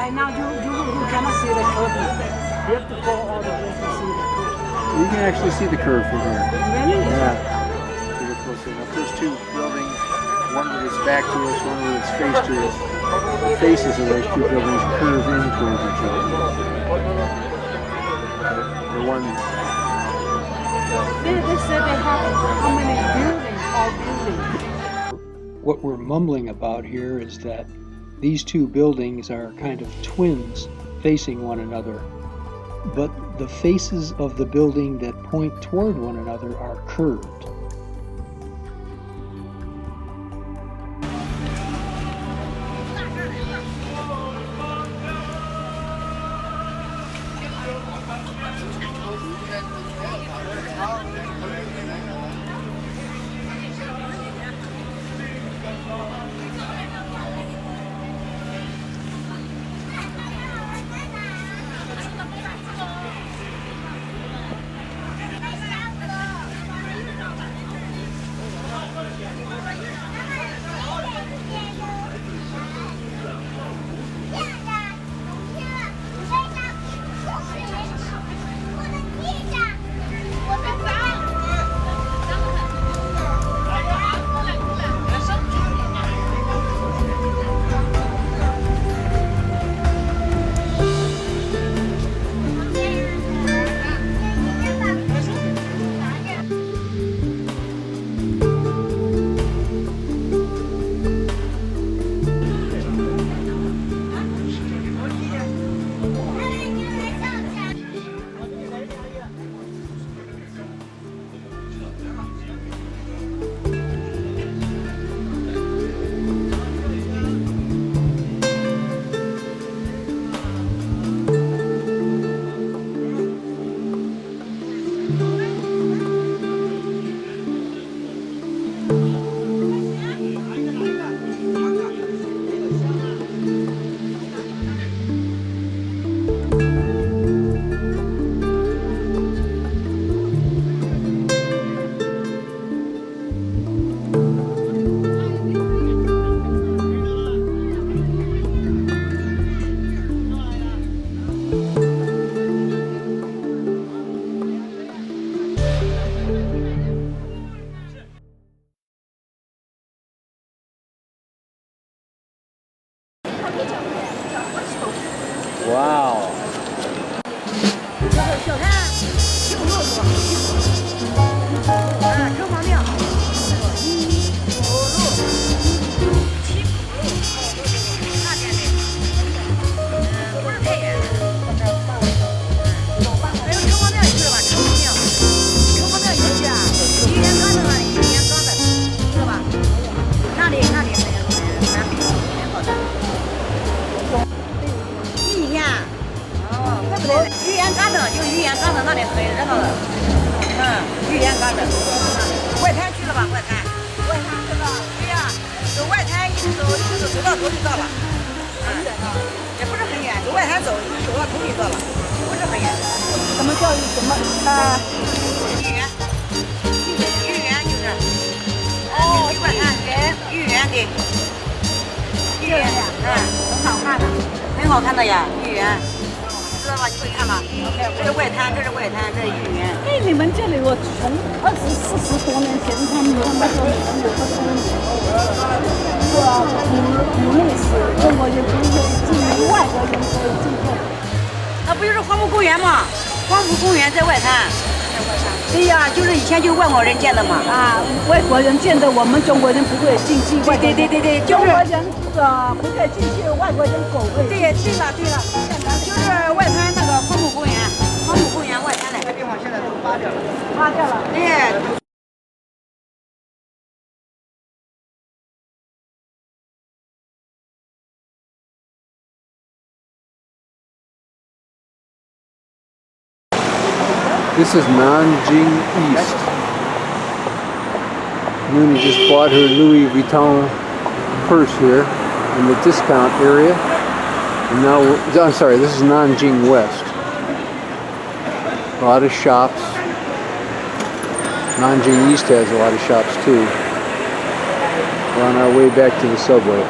Right now, you cannot see the curve. You have to go all the way to see the curve. You can actually see the curve from here. Really? Yeah. If you look closely enough. There's two buildings, one with its back to us, one with its face to us. The faces of those two buildings curve in towards each other. The one. They said they have how many buildings, all buildings. What we're mumbling about here is that these two buildings are kind of twins facing one another, but the faces of the building that point toward one another are curved. Wow.鱼眼嘎子就鱼眼嘎子那里很热闹的，鱼眼嘎子，外滩去了吧？外滩去了。对呀，走外滩一直走到头就到了。也不是很远，走外滩走到头就到了，不是很远。什么叫什么？鱼园，鱼园。好看的呀，芋圆，知道吧？你会看吗？这是外滩，这是外滩，这是芋圆。哎，你们这里我从40多年前他们说你们有个公园，说古历史，中国人不可以进入，外国人可以进入。那不就是黄埔公园吗？黄埔公园在外滩。对呀，就是以前就是外国人建的嘛。啊，外国人建的，我们中国人不会进去。对，就是中国人不可以进去，外国人狗会。对了，就是外滩那个黄埔公园，黄埔公园外滩的。这地方现在都扒掉了。扒掉了。对。This is Nanjing East. Nuni just bought her Louis Vuitton purse here in the discount area. And now, I'm sorry, this is Nanjing West. A lot of shops. Nanjing East has a lot of shops too. We're on our way back to the subway.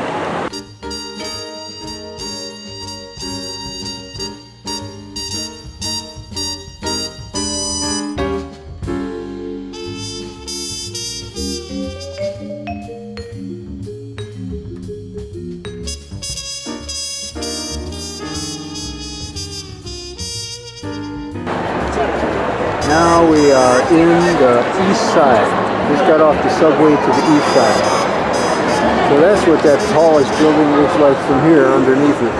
Now we are in the east side. Just got off the subway to the east side. So that's what that tallest building looks like from here underneath it.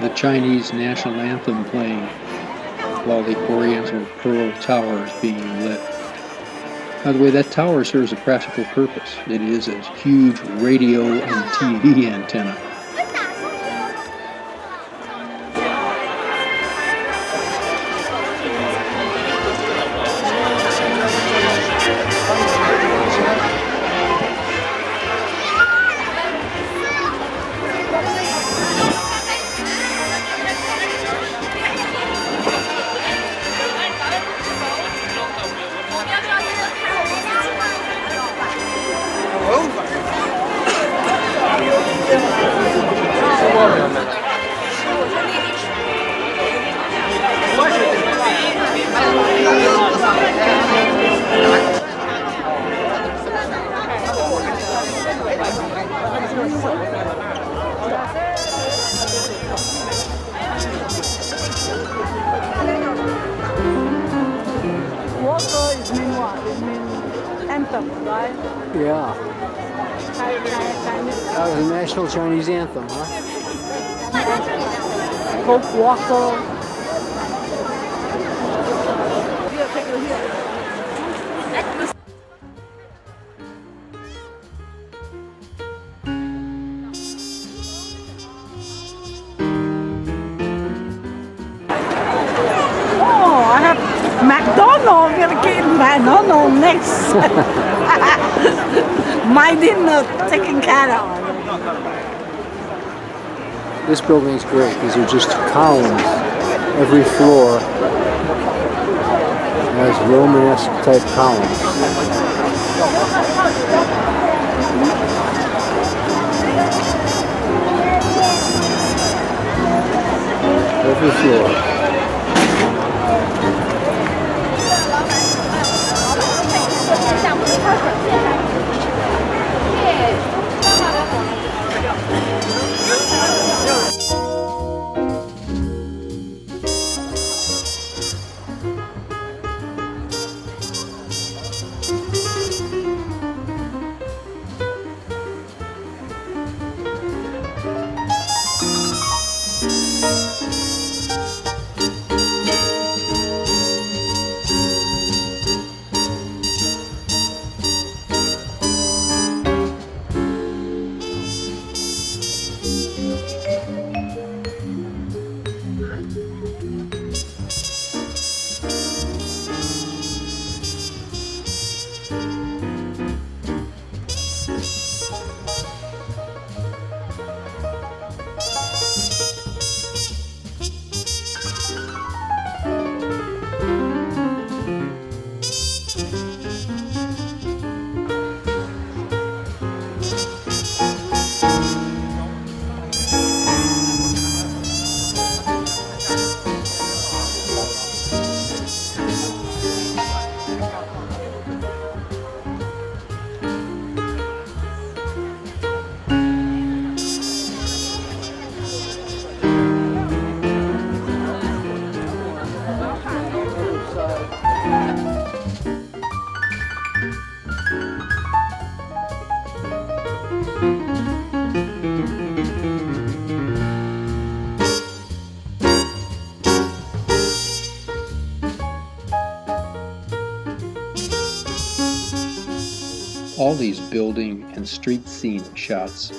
The Chinese national anthem playing while the Oriental Pearl Tower is being lit. By the way, that tower serves a practical purpose. It is a huge radio and TV antenna. Walker is mean what? It means anthem, right? Yeah, Chinese. that was the national Chinese anthem, huh? Hope Walker. Here, take it here. Oh, I have McDonald's. We'll get McDonald's next. My dinner taken care of. This building's great. These are just columns. Every floor has Romanesque type columns. Every floor. All these building and street scene shots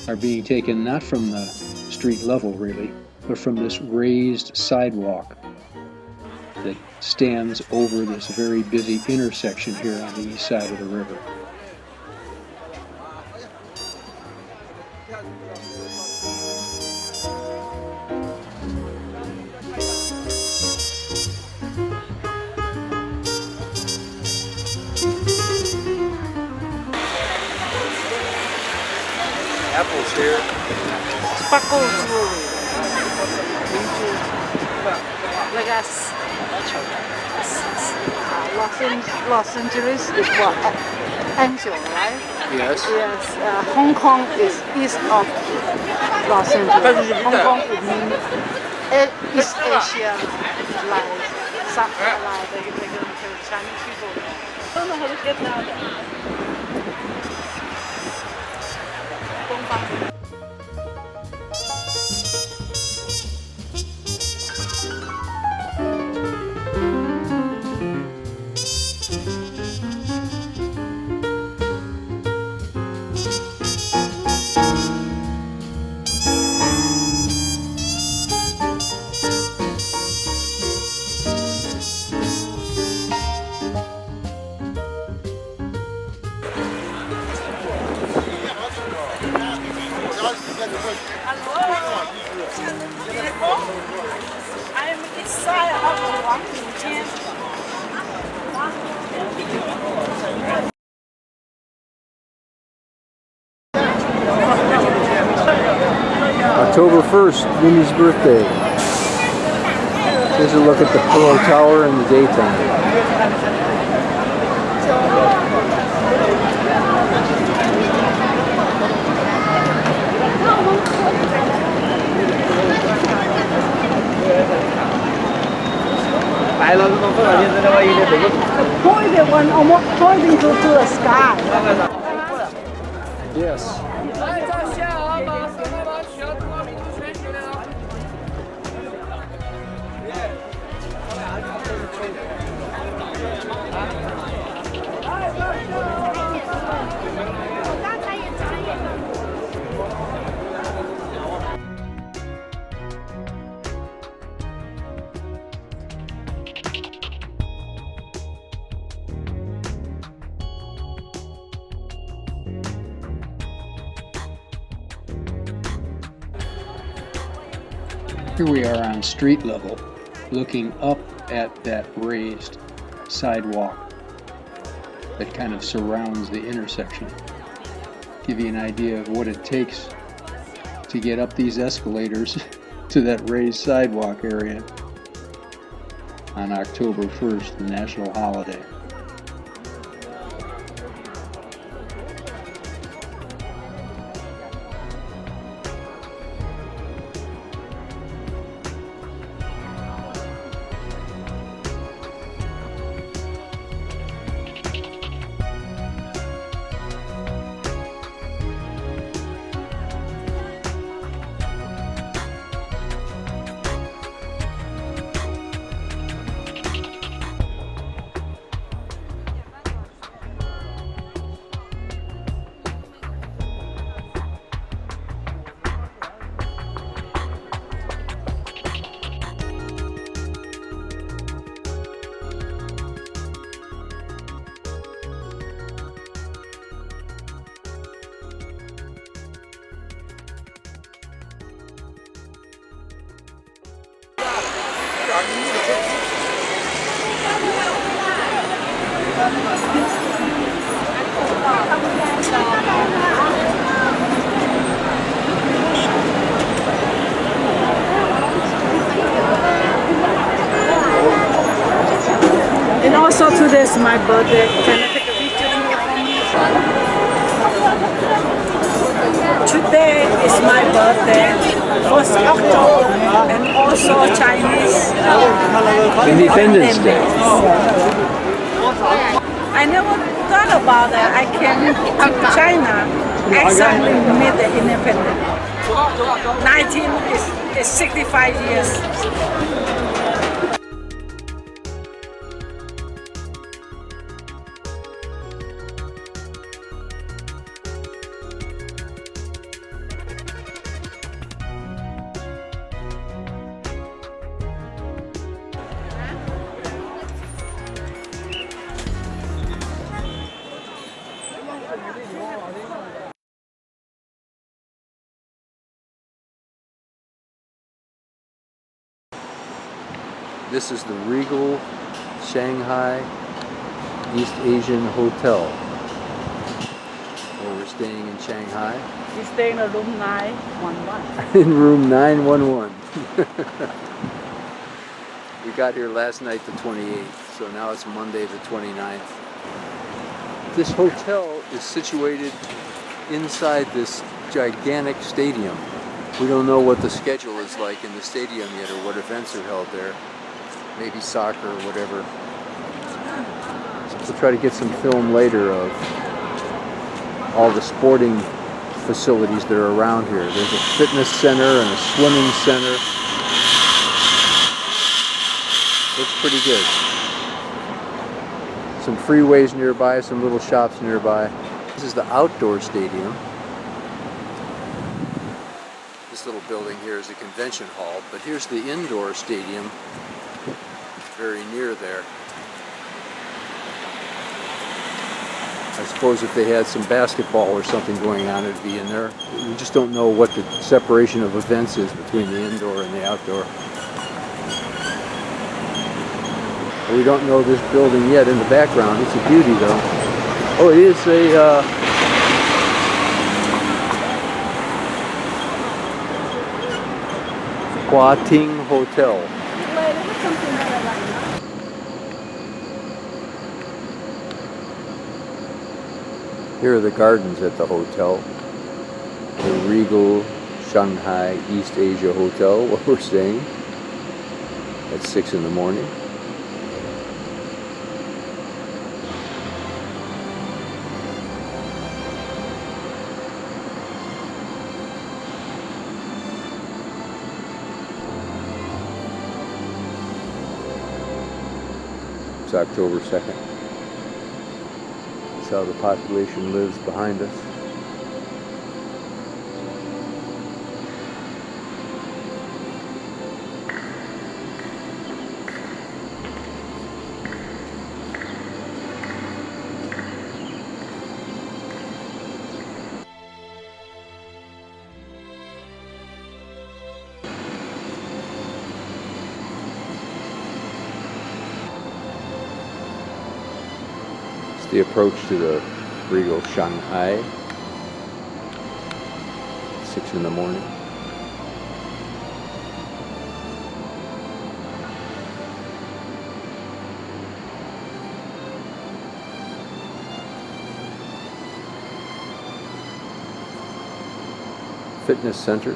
are being taken not from the street level really, but from this raised sidewalk that stands over this very busy intersection here on the east side of the river. Apples here. Sparkle jewelry. Like us. Los Angeles is what? Angel, right? Yes. Yes. Hong Kong is east of Los Angeles. Hong Kong is East Asia, like the Chinese people. I don't know how to get down there. I'm inside of October 1st, Nuni's birthday. Here's a look at the Pearl Tower in the daytime. the pointed one almost pointing to the sky. Yes. Here we are on street level, looking up at that raised sidewalk that kind of surrounds the intersection. Give you an idea of what it takes to get up these escalators to that raised sidewalk area on October 1st, the national holiday. And also today's my birthday. Can I take a picture here for me? Today is my birthday, 1st October, and also Chinese Independence Day. I never thought about that. I came to China exactly made the independence. 19 is 65 years. This is the Regal Shanghai East Asian Hotel, where we're staying in Shanghai. We stay in a room 911. In room 911. We got here last night the 28th, so now it's Monday the 29th. This hotel is situated inside this gigantic stadium. We don't know what the schedule is like in the stadium yet, or what events are held there. Maybe soccer or whatever. We'll try to get some film later of all the sporting facilities that are around here. There's a fitness center and a swimming center. Looks pretty good. Some freeways nearby, some little shops nearby. This is the outdoor stadium. This little building here is a convention hall, but here's the indoor stadium, very near there. I suppose if they had some basketball or something going on, it'd be in there. We just don't know what the separation of events is between the indoor and the outdoor. We don't know this building yet in the background. It's a beauty though. Oh, it is a Hua Ting Hotel. Here are the gardens at the hotel. The Regal Shanghai East Asia Hotel, where we're staying at 6 in the morning. It's October 2nd. That's how the population lives behind us. The approach to the Regal Shanghai, 6 in the morning. Fitness center.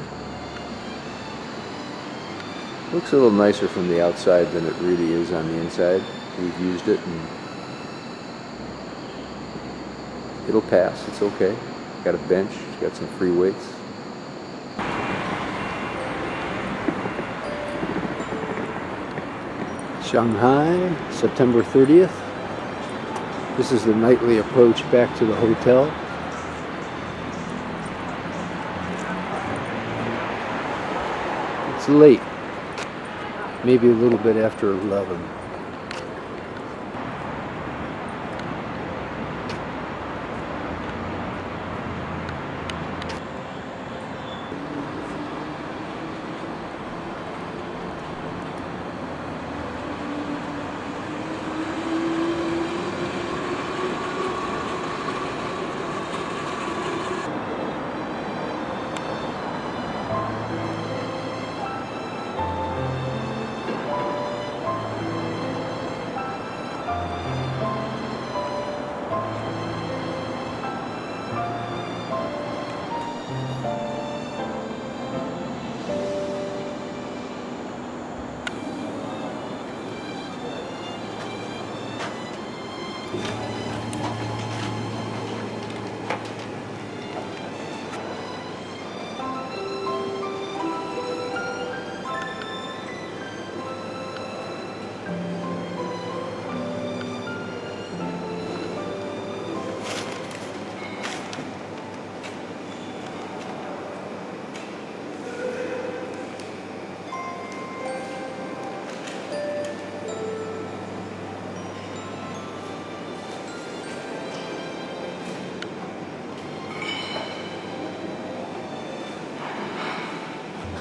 Looks a little nicer from the outside than it really is on the inside. We've used it and it'll pass, it's okay. Got a bench, got some free weights. Shanghai, September 30th. This is the nightly approach back to the hotel. It's late, maybe a little bit after 11.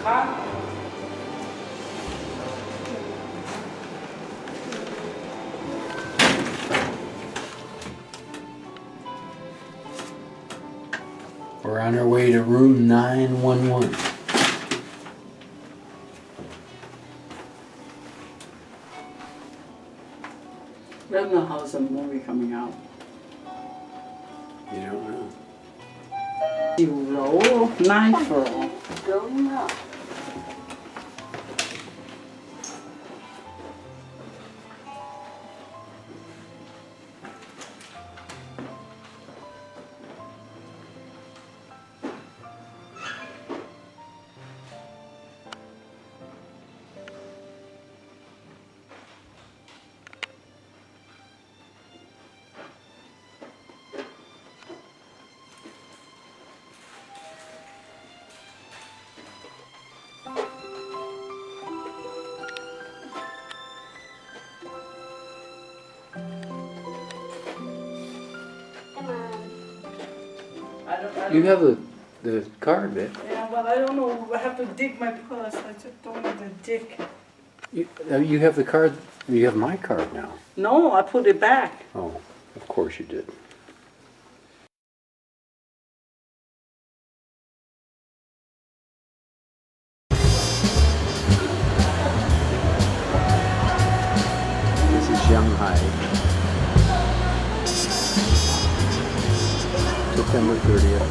We're on our way to room 911. When the house and movie coming out? You don't know. 9樓9 floor. Going up. You have the card, babe. Yeah, but I don't know. I have to dig my purse. I just don't want to dig. You have the card. You have my card now. No, I put it back. Oh, of course you did. This is Shanghai. September 30th.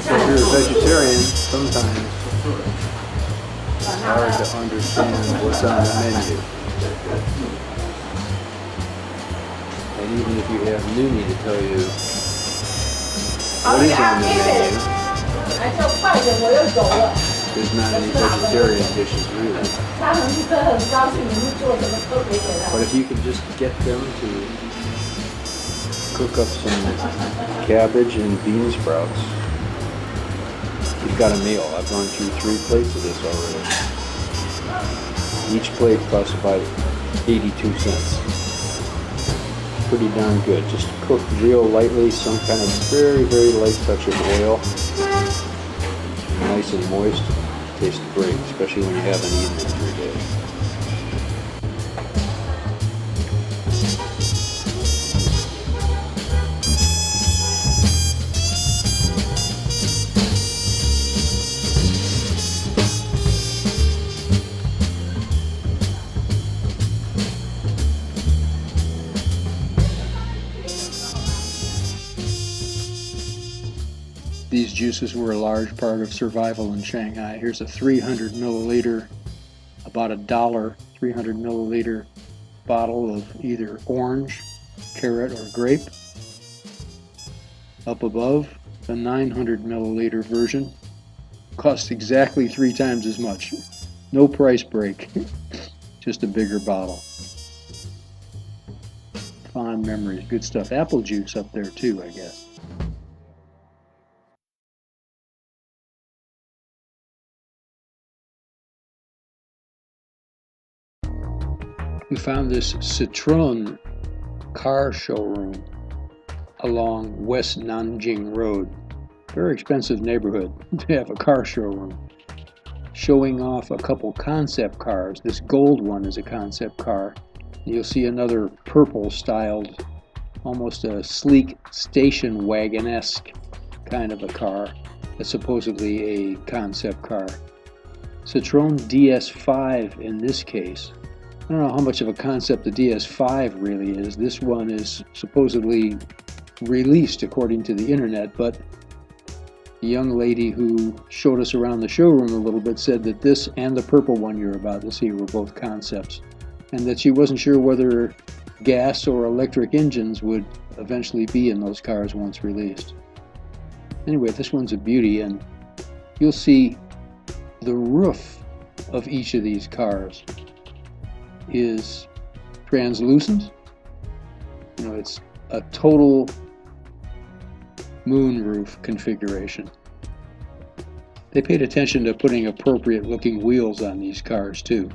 So if you're a vegetarian, sometimes it's hard to understand what's on the menu. And even if you have Nuni to tell you what is on the menu, there's not any vegetarian dishes really. But if you can just get them to cook up some cabbage and bean sprouts, you've got a meal. I've gone through 3 plates of this already. Each plate costs about 82 cents. Pretty darn good. Just cooked real lightly, some kind of very, very light touch of oil. Nice and moist. Tastes great, especially when you haven't eaten in 3 days. These juices were a large part of survival in Shanghai. Here's a 300 milliliter, about $1, 300 milliliter bottle of either orange, carrot, or grape. Up above, the 900 milliliter version costs exactly 3 times as much. No price break, just a bigger bottle. Fond memories, good stuff. Apple juice up there too, I guess. We found this Citroën car showroom along West Nanjing Road. Very expensive neighborhood to have a car showroom. Showing off a couple concept cars. This gold one is a concept car. You'll see another purple styled, almost a sleek station wagon-esque kind of a car. That's supposedly a concept car. Citroën DS5 in this case. I don't know how much of a concept the DS5 really is. This one is supposedly released according to the internet, but The young lady who showed us around the showroom a little bit said that this and the purple one you're about to see were both concepts, and that she wasn't sure whether gas or electric engines would eventually be in those cars once released. Anyway, this one's a beauty, and you'll see the roof of each of these cars is translucent. You know, it's a total moonroof configuration. They paid attention to putting appropriate looking wheels on these cars too.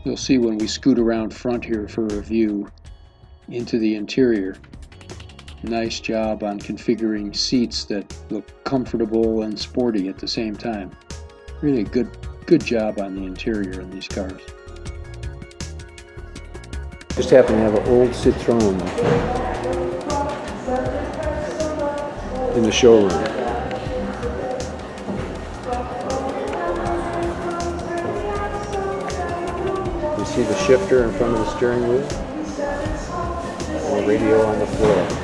You'll see when we scoot around front here for a view into the interior. Nice job on configuring seats that look comfortable and sporty at the same time. Really good job on the interior in these cars. Just happen to have an old Citroen in the showroom. You see the shifter in front of the steering wheel and the radio on the floor.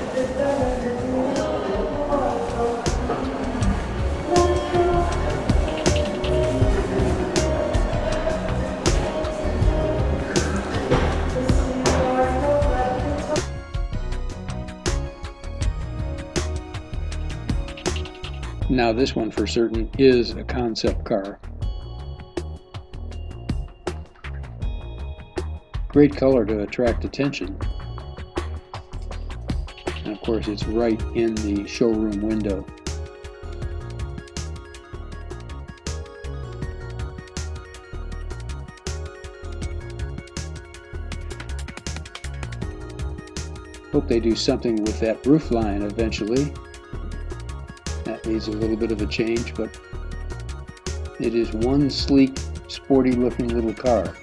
Now this one for certain is a concept car. Great color to attract attention. And of course it's right in the showroom window. Hope they do something with that roof line eventually. That needs a little bit of a change, but it is one sleek, sporty looking little car.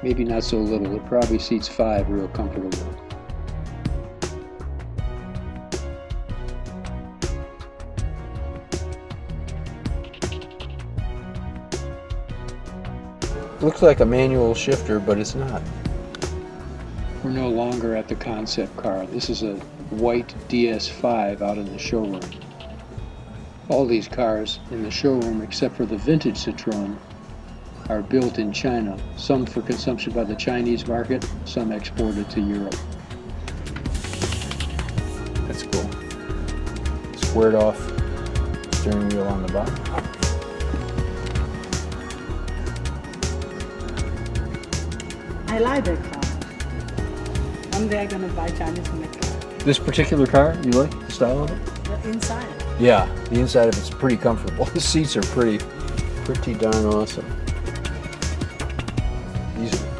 Maybe not so little, it probably seats 5 real comfortably. Looks like a manual shifter, but it's not. We're no longer at the concept car. This is a white DS5 out in the showroom. All these cars in the showroom, except for the vintage Citroen, are built in China. Some for consumption by the Chinese market, some exported to Europe. That's cool. Squared off steering wheel on the bottom. I like that car. One day I'm gonna buy Chinese made car. This particular car, you like the style of it? The inside. Yeah, the inside of it's pretty comfortable. The seats are pretty darn awesome.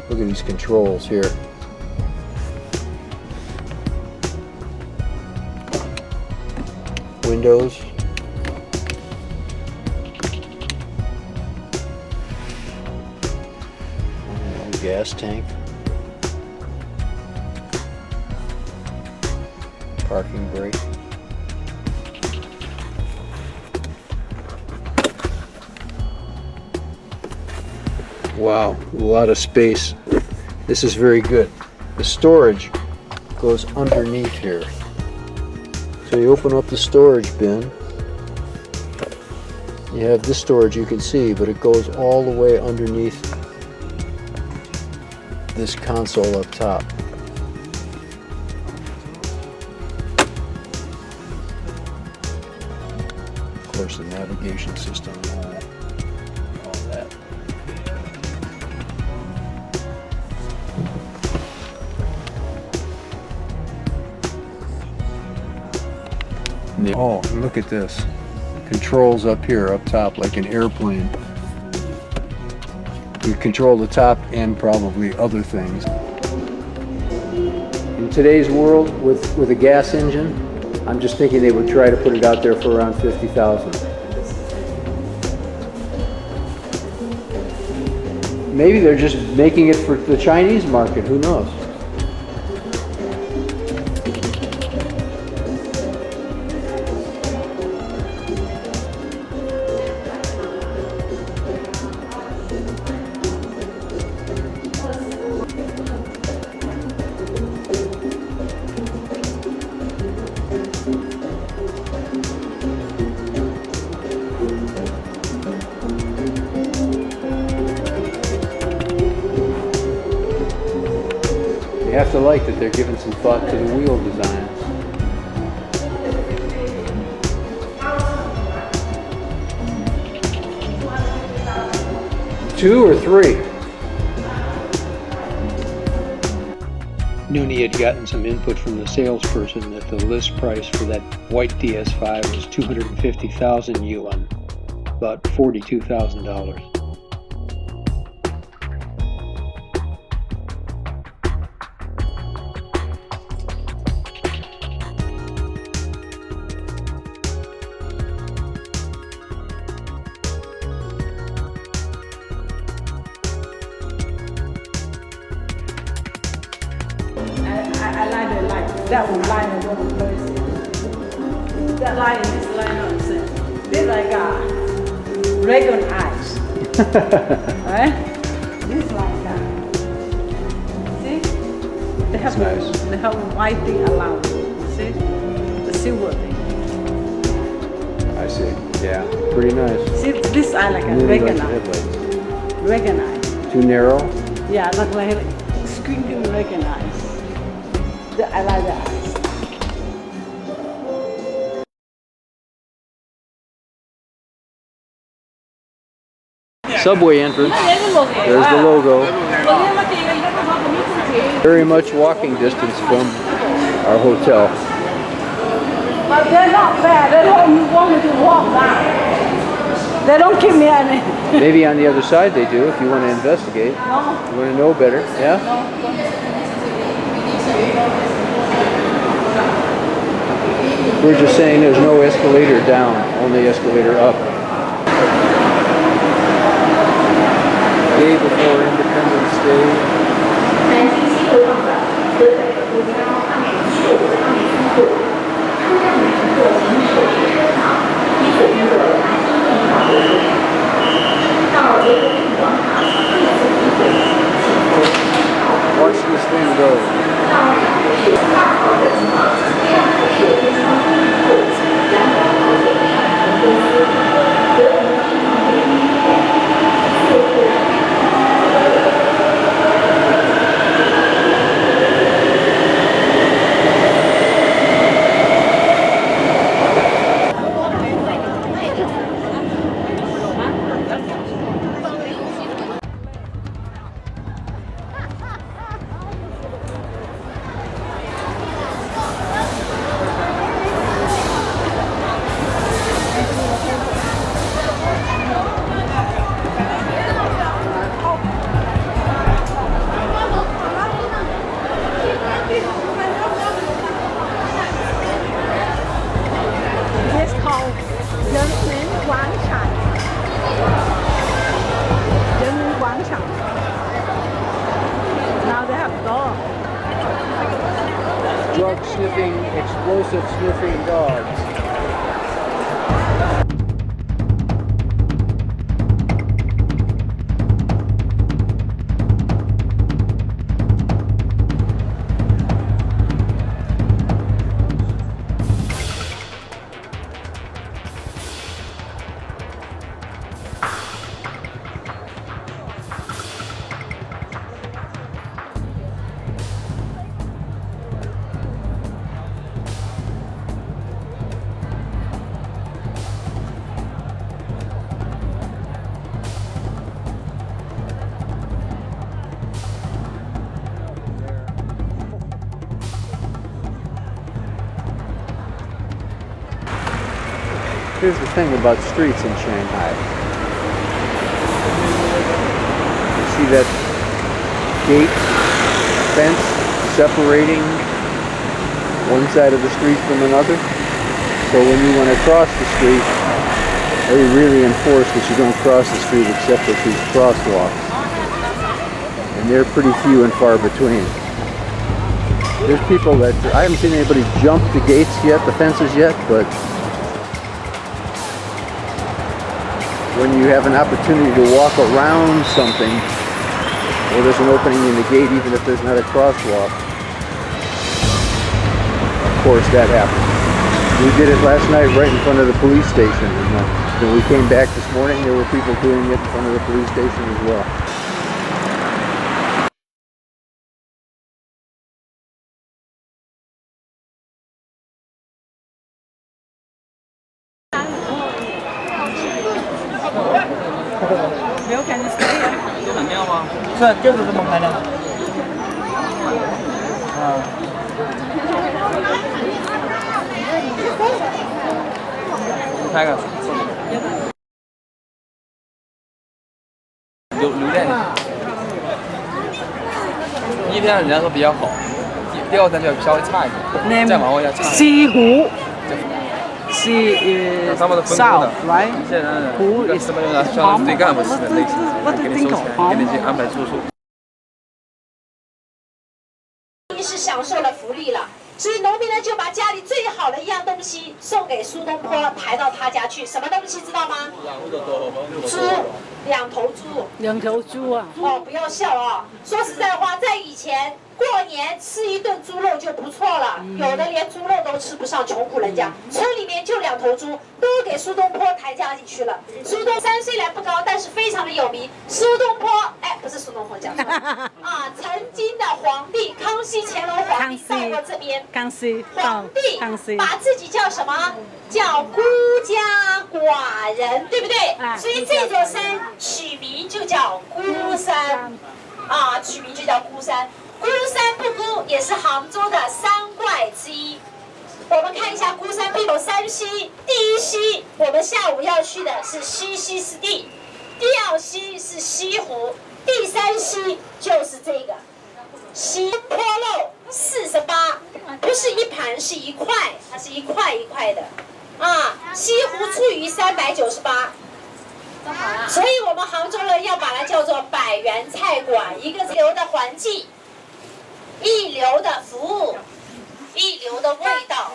Look at these controls here. Windows. Gas tank. Parking brake. Wow, a lot of space. This is very good. The storage goes underneath here. So you open up the storage bin. You have this storage you can see, but it goes all the way underneath this console up top. Of course, the navigation system and all that. Oh, and look at this. Controls up here, up top, like an airplane. You control the top and probably other things. In today's world, with a gas engine, I'm just thinking they would try to put it out there for around 50,000. Maybe they're just making it for the Chinese market, who knows? You have to like that they're giving some thought to the wheel designs. 2 or 3? Nuni had gotten some input from the salesperson that the list price for that white DS5 was 250,000 yuan, about $42,000. I like the line. That one line is one first. That line and this line are the same. They like dragon eyes. Right? This like see? They have That's nice. They have a white thing around. See? The silver thing. I see. Yeah, pretty nice. See, this eye like a Really dragon like the eye. headlights. Dragon eye. Too narrow? Yeah, like squinting dragon eyes. I like the eyes. Subway entrance. There's the logo. Very much walking distance from our hotel. But they're not bad. They don't want me to walk down. They don't give me any. Maybe on the other side they do if you want to investigate. No. You want to know better, yeah? We're just saying there's no escalator down, only escalator up. Day before Independence Day. Watch this thing go. It's called Now they have dogs. Drug sniffing, explosive sniffing dogs. Here's the thing about streets in Shanghai. You see that gate fence separating one side of the street from another? So when you want to cross the street, they really enforce that you don't cross the street except at these crosswalks. And they're pretty few and far between. There's people that, I haven't seen anybody jump the gates yet, the fences yet, but when you have an opportunity to walk around something, or there's an opening in the gate, even if there's not a crosswalk, of course that happens. We did it last night right in front of the police station, and when we came back this morning, there were people doing it in front of the police station as well. Bill, can you stay here? 这很妙吗？是，就是这么拍的。啊。拍个。留在第一天人家说比较好，第二天就稍微差一点，再往后要差。西湖。Sea is south, right? 一些人 Who 跟 is 什么人像对干部似的类似， What do 给 you 你 think 收 of 钱，给你去安排住宿。是享受了福利了，所以农民呢就把家里最好的一样东西送给苏东坡，抬到他家去。什么东西知道吗？猪，2头猪。2头猪啊！哦，不要笑啊！说实在话，在以前过年吃一顿猪肉就不错了，有的连猪肉都吃不上，穷苦人家，村里面就2头猪，都给苏东坡抬家里去了。苏东山虽然不高，但是非常的有名。苏东坡，哎，不是苏东坡讲错了啊，曾经的皇帝康熙、乾隆皇帝到过这边，康熙，皇帝康熙把自己叫什么？叫孤家寡人，对不对？所以这座山取名就叫孤山，啊，取名就叫孤山。孤山不孤也是杭州的3怪之一。我们看一下孤山并有3溪，第一溪我们下午要去的是西溪湿地，第2溪是西湖，第3溪就是这个西坡肉48，不是一盘，是一块，它是一块一块的。啊，西湖醋鱼398，所以我们杭州人要把它叫做百元菜馆，一个一流的环境，一流的服务，一流的味道，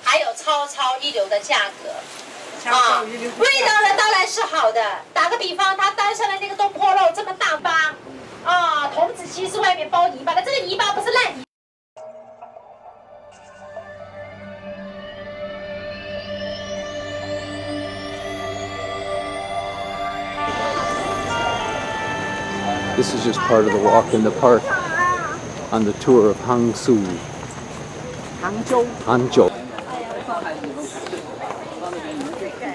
还有超一流的价格。啊，味道呢当然是好的。打个比方，他端上来那个东坡肉这么大巴，啊，童子鸡是外面包泥巴的，这个泥巴不是烂泥。This is just part of the walk in the park on the tour of Hangzhou. Hangzhou.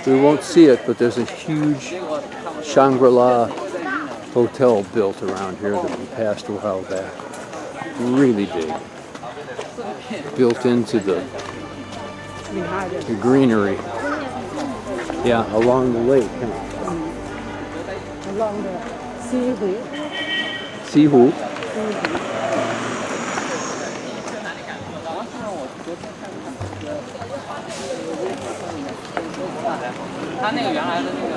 We won't see it, but there's a huge Shangri-La hotel built around here that we passed a while back. Really big. Built into the greenery. Yeah, along the lake. Along the Seahu. Seahu. 他那个原来的那个。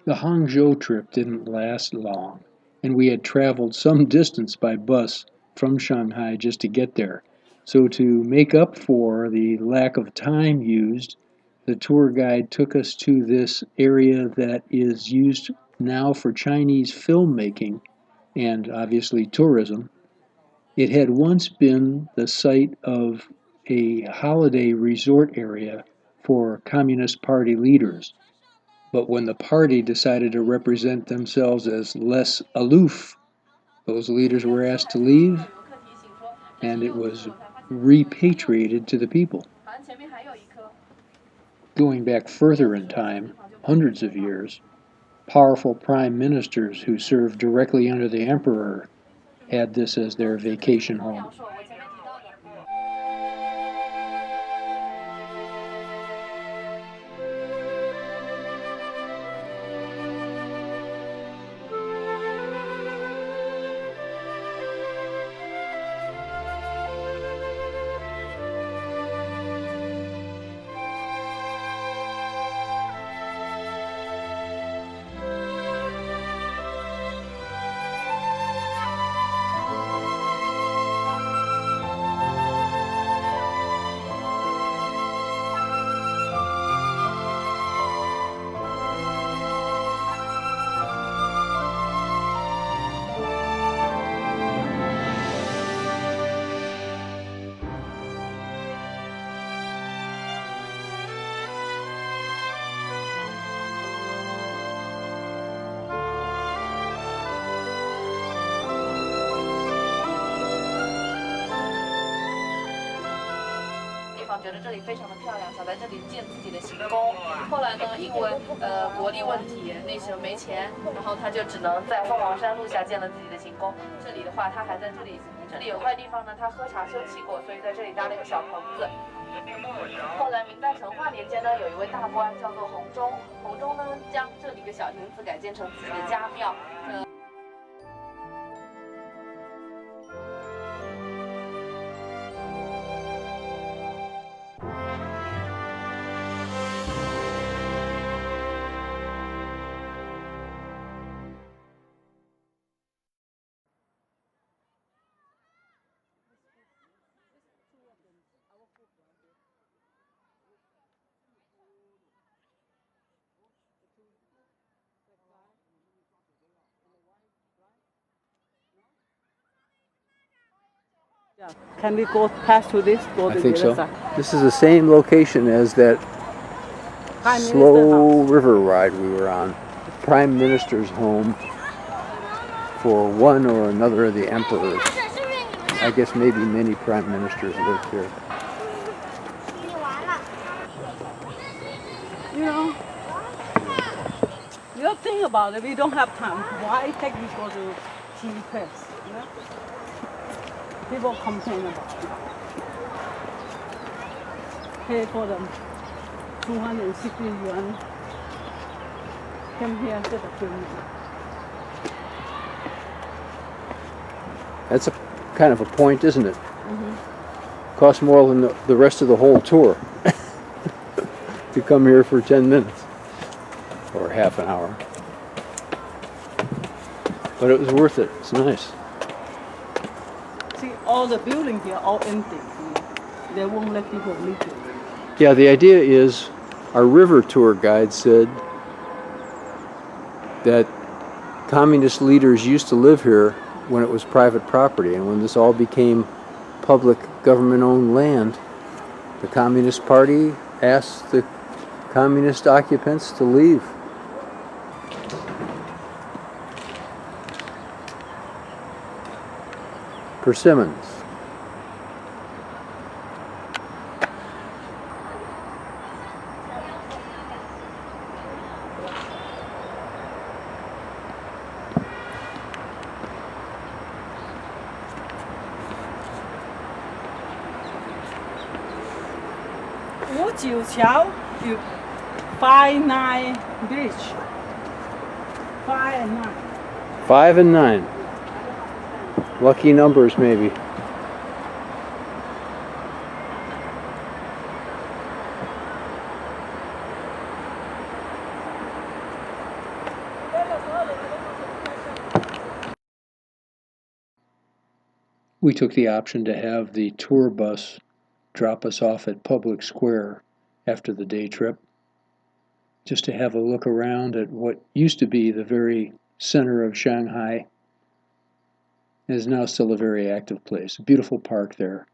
The Hangzhou trip didn't last long, and we had traveled some distance by bus from Shanghai just to get there. So to make up for the lack of time used, the tour guide took us to this area that is used now for Chinese filmmaking and obviously tourism. It had once been the site of a holiday resort area for Communist Party leaders. But when the party decided to represent themselves as less aloof, those leaders were asked to leave, and it was repatriated to the people. Going back further in time, hundreds of years, powerful prime ministers who served directly under the emperor had this as their vacation home. 方觉得这里非常的漂亮，想在这里建自己的行宫。后来呢，因为国力问题，那时候没钱，然后他就只能在凤凰山路下建了自己的行宫。这里的话，他还在这里有块地方呢，他喝茶休憩过，所以在这里搭了一个小棚子。后来明代成化年间呢，有一位大官叫做弘忠，弘忠呢将这里的小亭子改建成自己的家庙。Yeah. Can we go past to this? Go I to think the other so. side. This is the same location as that Prime Minister slow house. river ride we were on. Prime Minister's home for one or another of the emperors. I guess maybe many prime ministers lived here. You know, you think about it. We don't have time. Why take you go to tea press? You know, people complain about it. Pay for them 260 yuan. Come here to the film. That's a kind of a point, isn't it? Mm-hmm. Costs more than the rest of the whole tour to come here for 10 minutes or half an hour. But it was worth it. It's nice. See, all the buildings here are all empty. They won't let people live here. Yeah, the idea is, our river tour guide said that communist leaders used to live here when it was private property, and when this all became public government-owned land, the Communist Party asked the communist occupants to leave. Persimmons. Chiao, 5-9 bridge. 5 and 9. 5 and 9. Lucky numbers, maybe. We took the option to have the tour bus drop us off at Public Square after the day trip, just to have a look around at what used to be the very center of Shanghai. It is now still a very active place. A beautiful park there.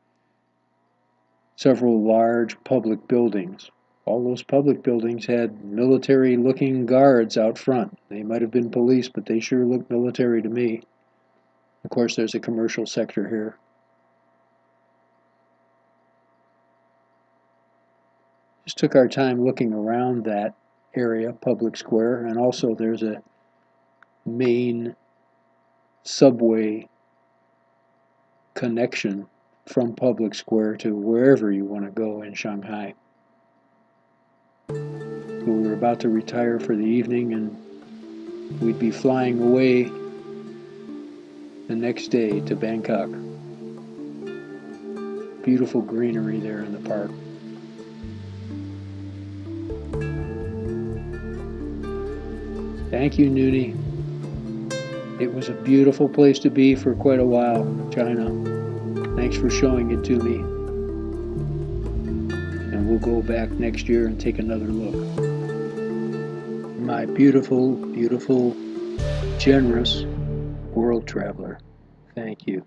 Several large public buildings. All those public buildings had military-looking guards out front. They might have been police, but they sure looked military to me. Of course, there's a commercial sector here. Just took our time looking around that area, Public Square, and also there's a main subway connection from Public Square to wherever you want to go in Shanghai. So we were about to retire for the evening, and we'd be flying away the next day to Bangkok. Beautiful greenery there in the park. Thank you, Nuni. It was a beautiful place to be for quite a while, China. Thanks for showing it to me. And we'll go back next year and take another look. My beautiful, beautiful, generous world traveler. Thank you.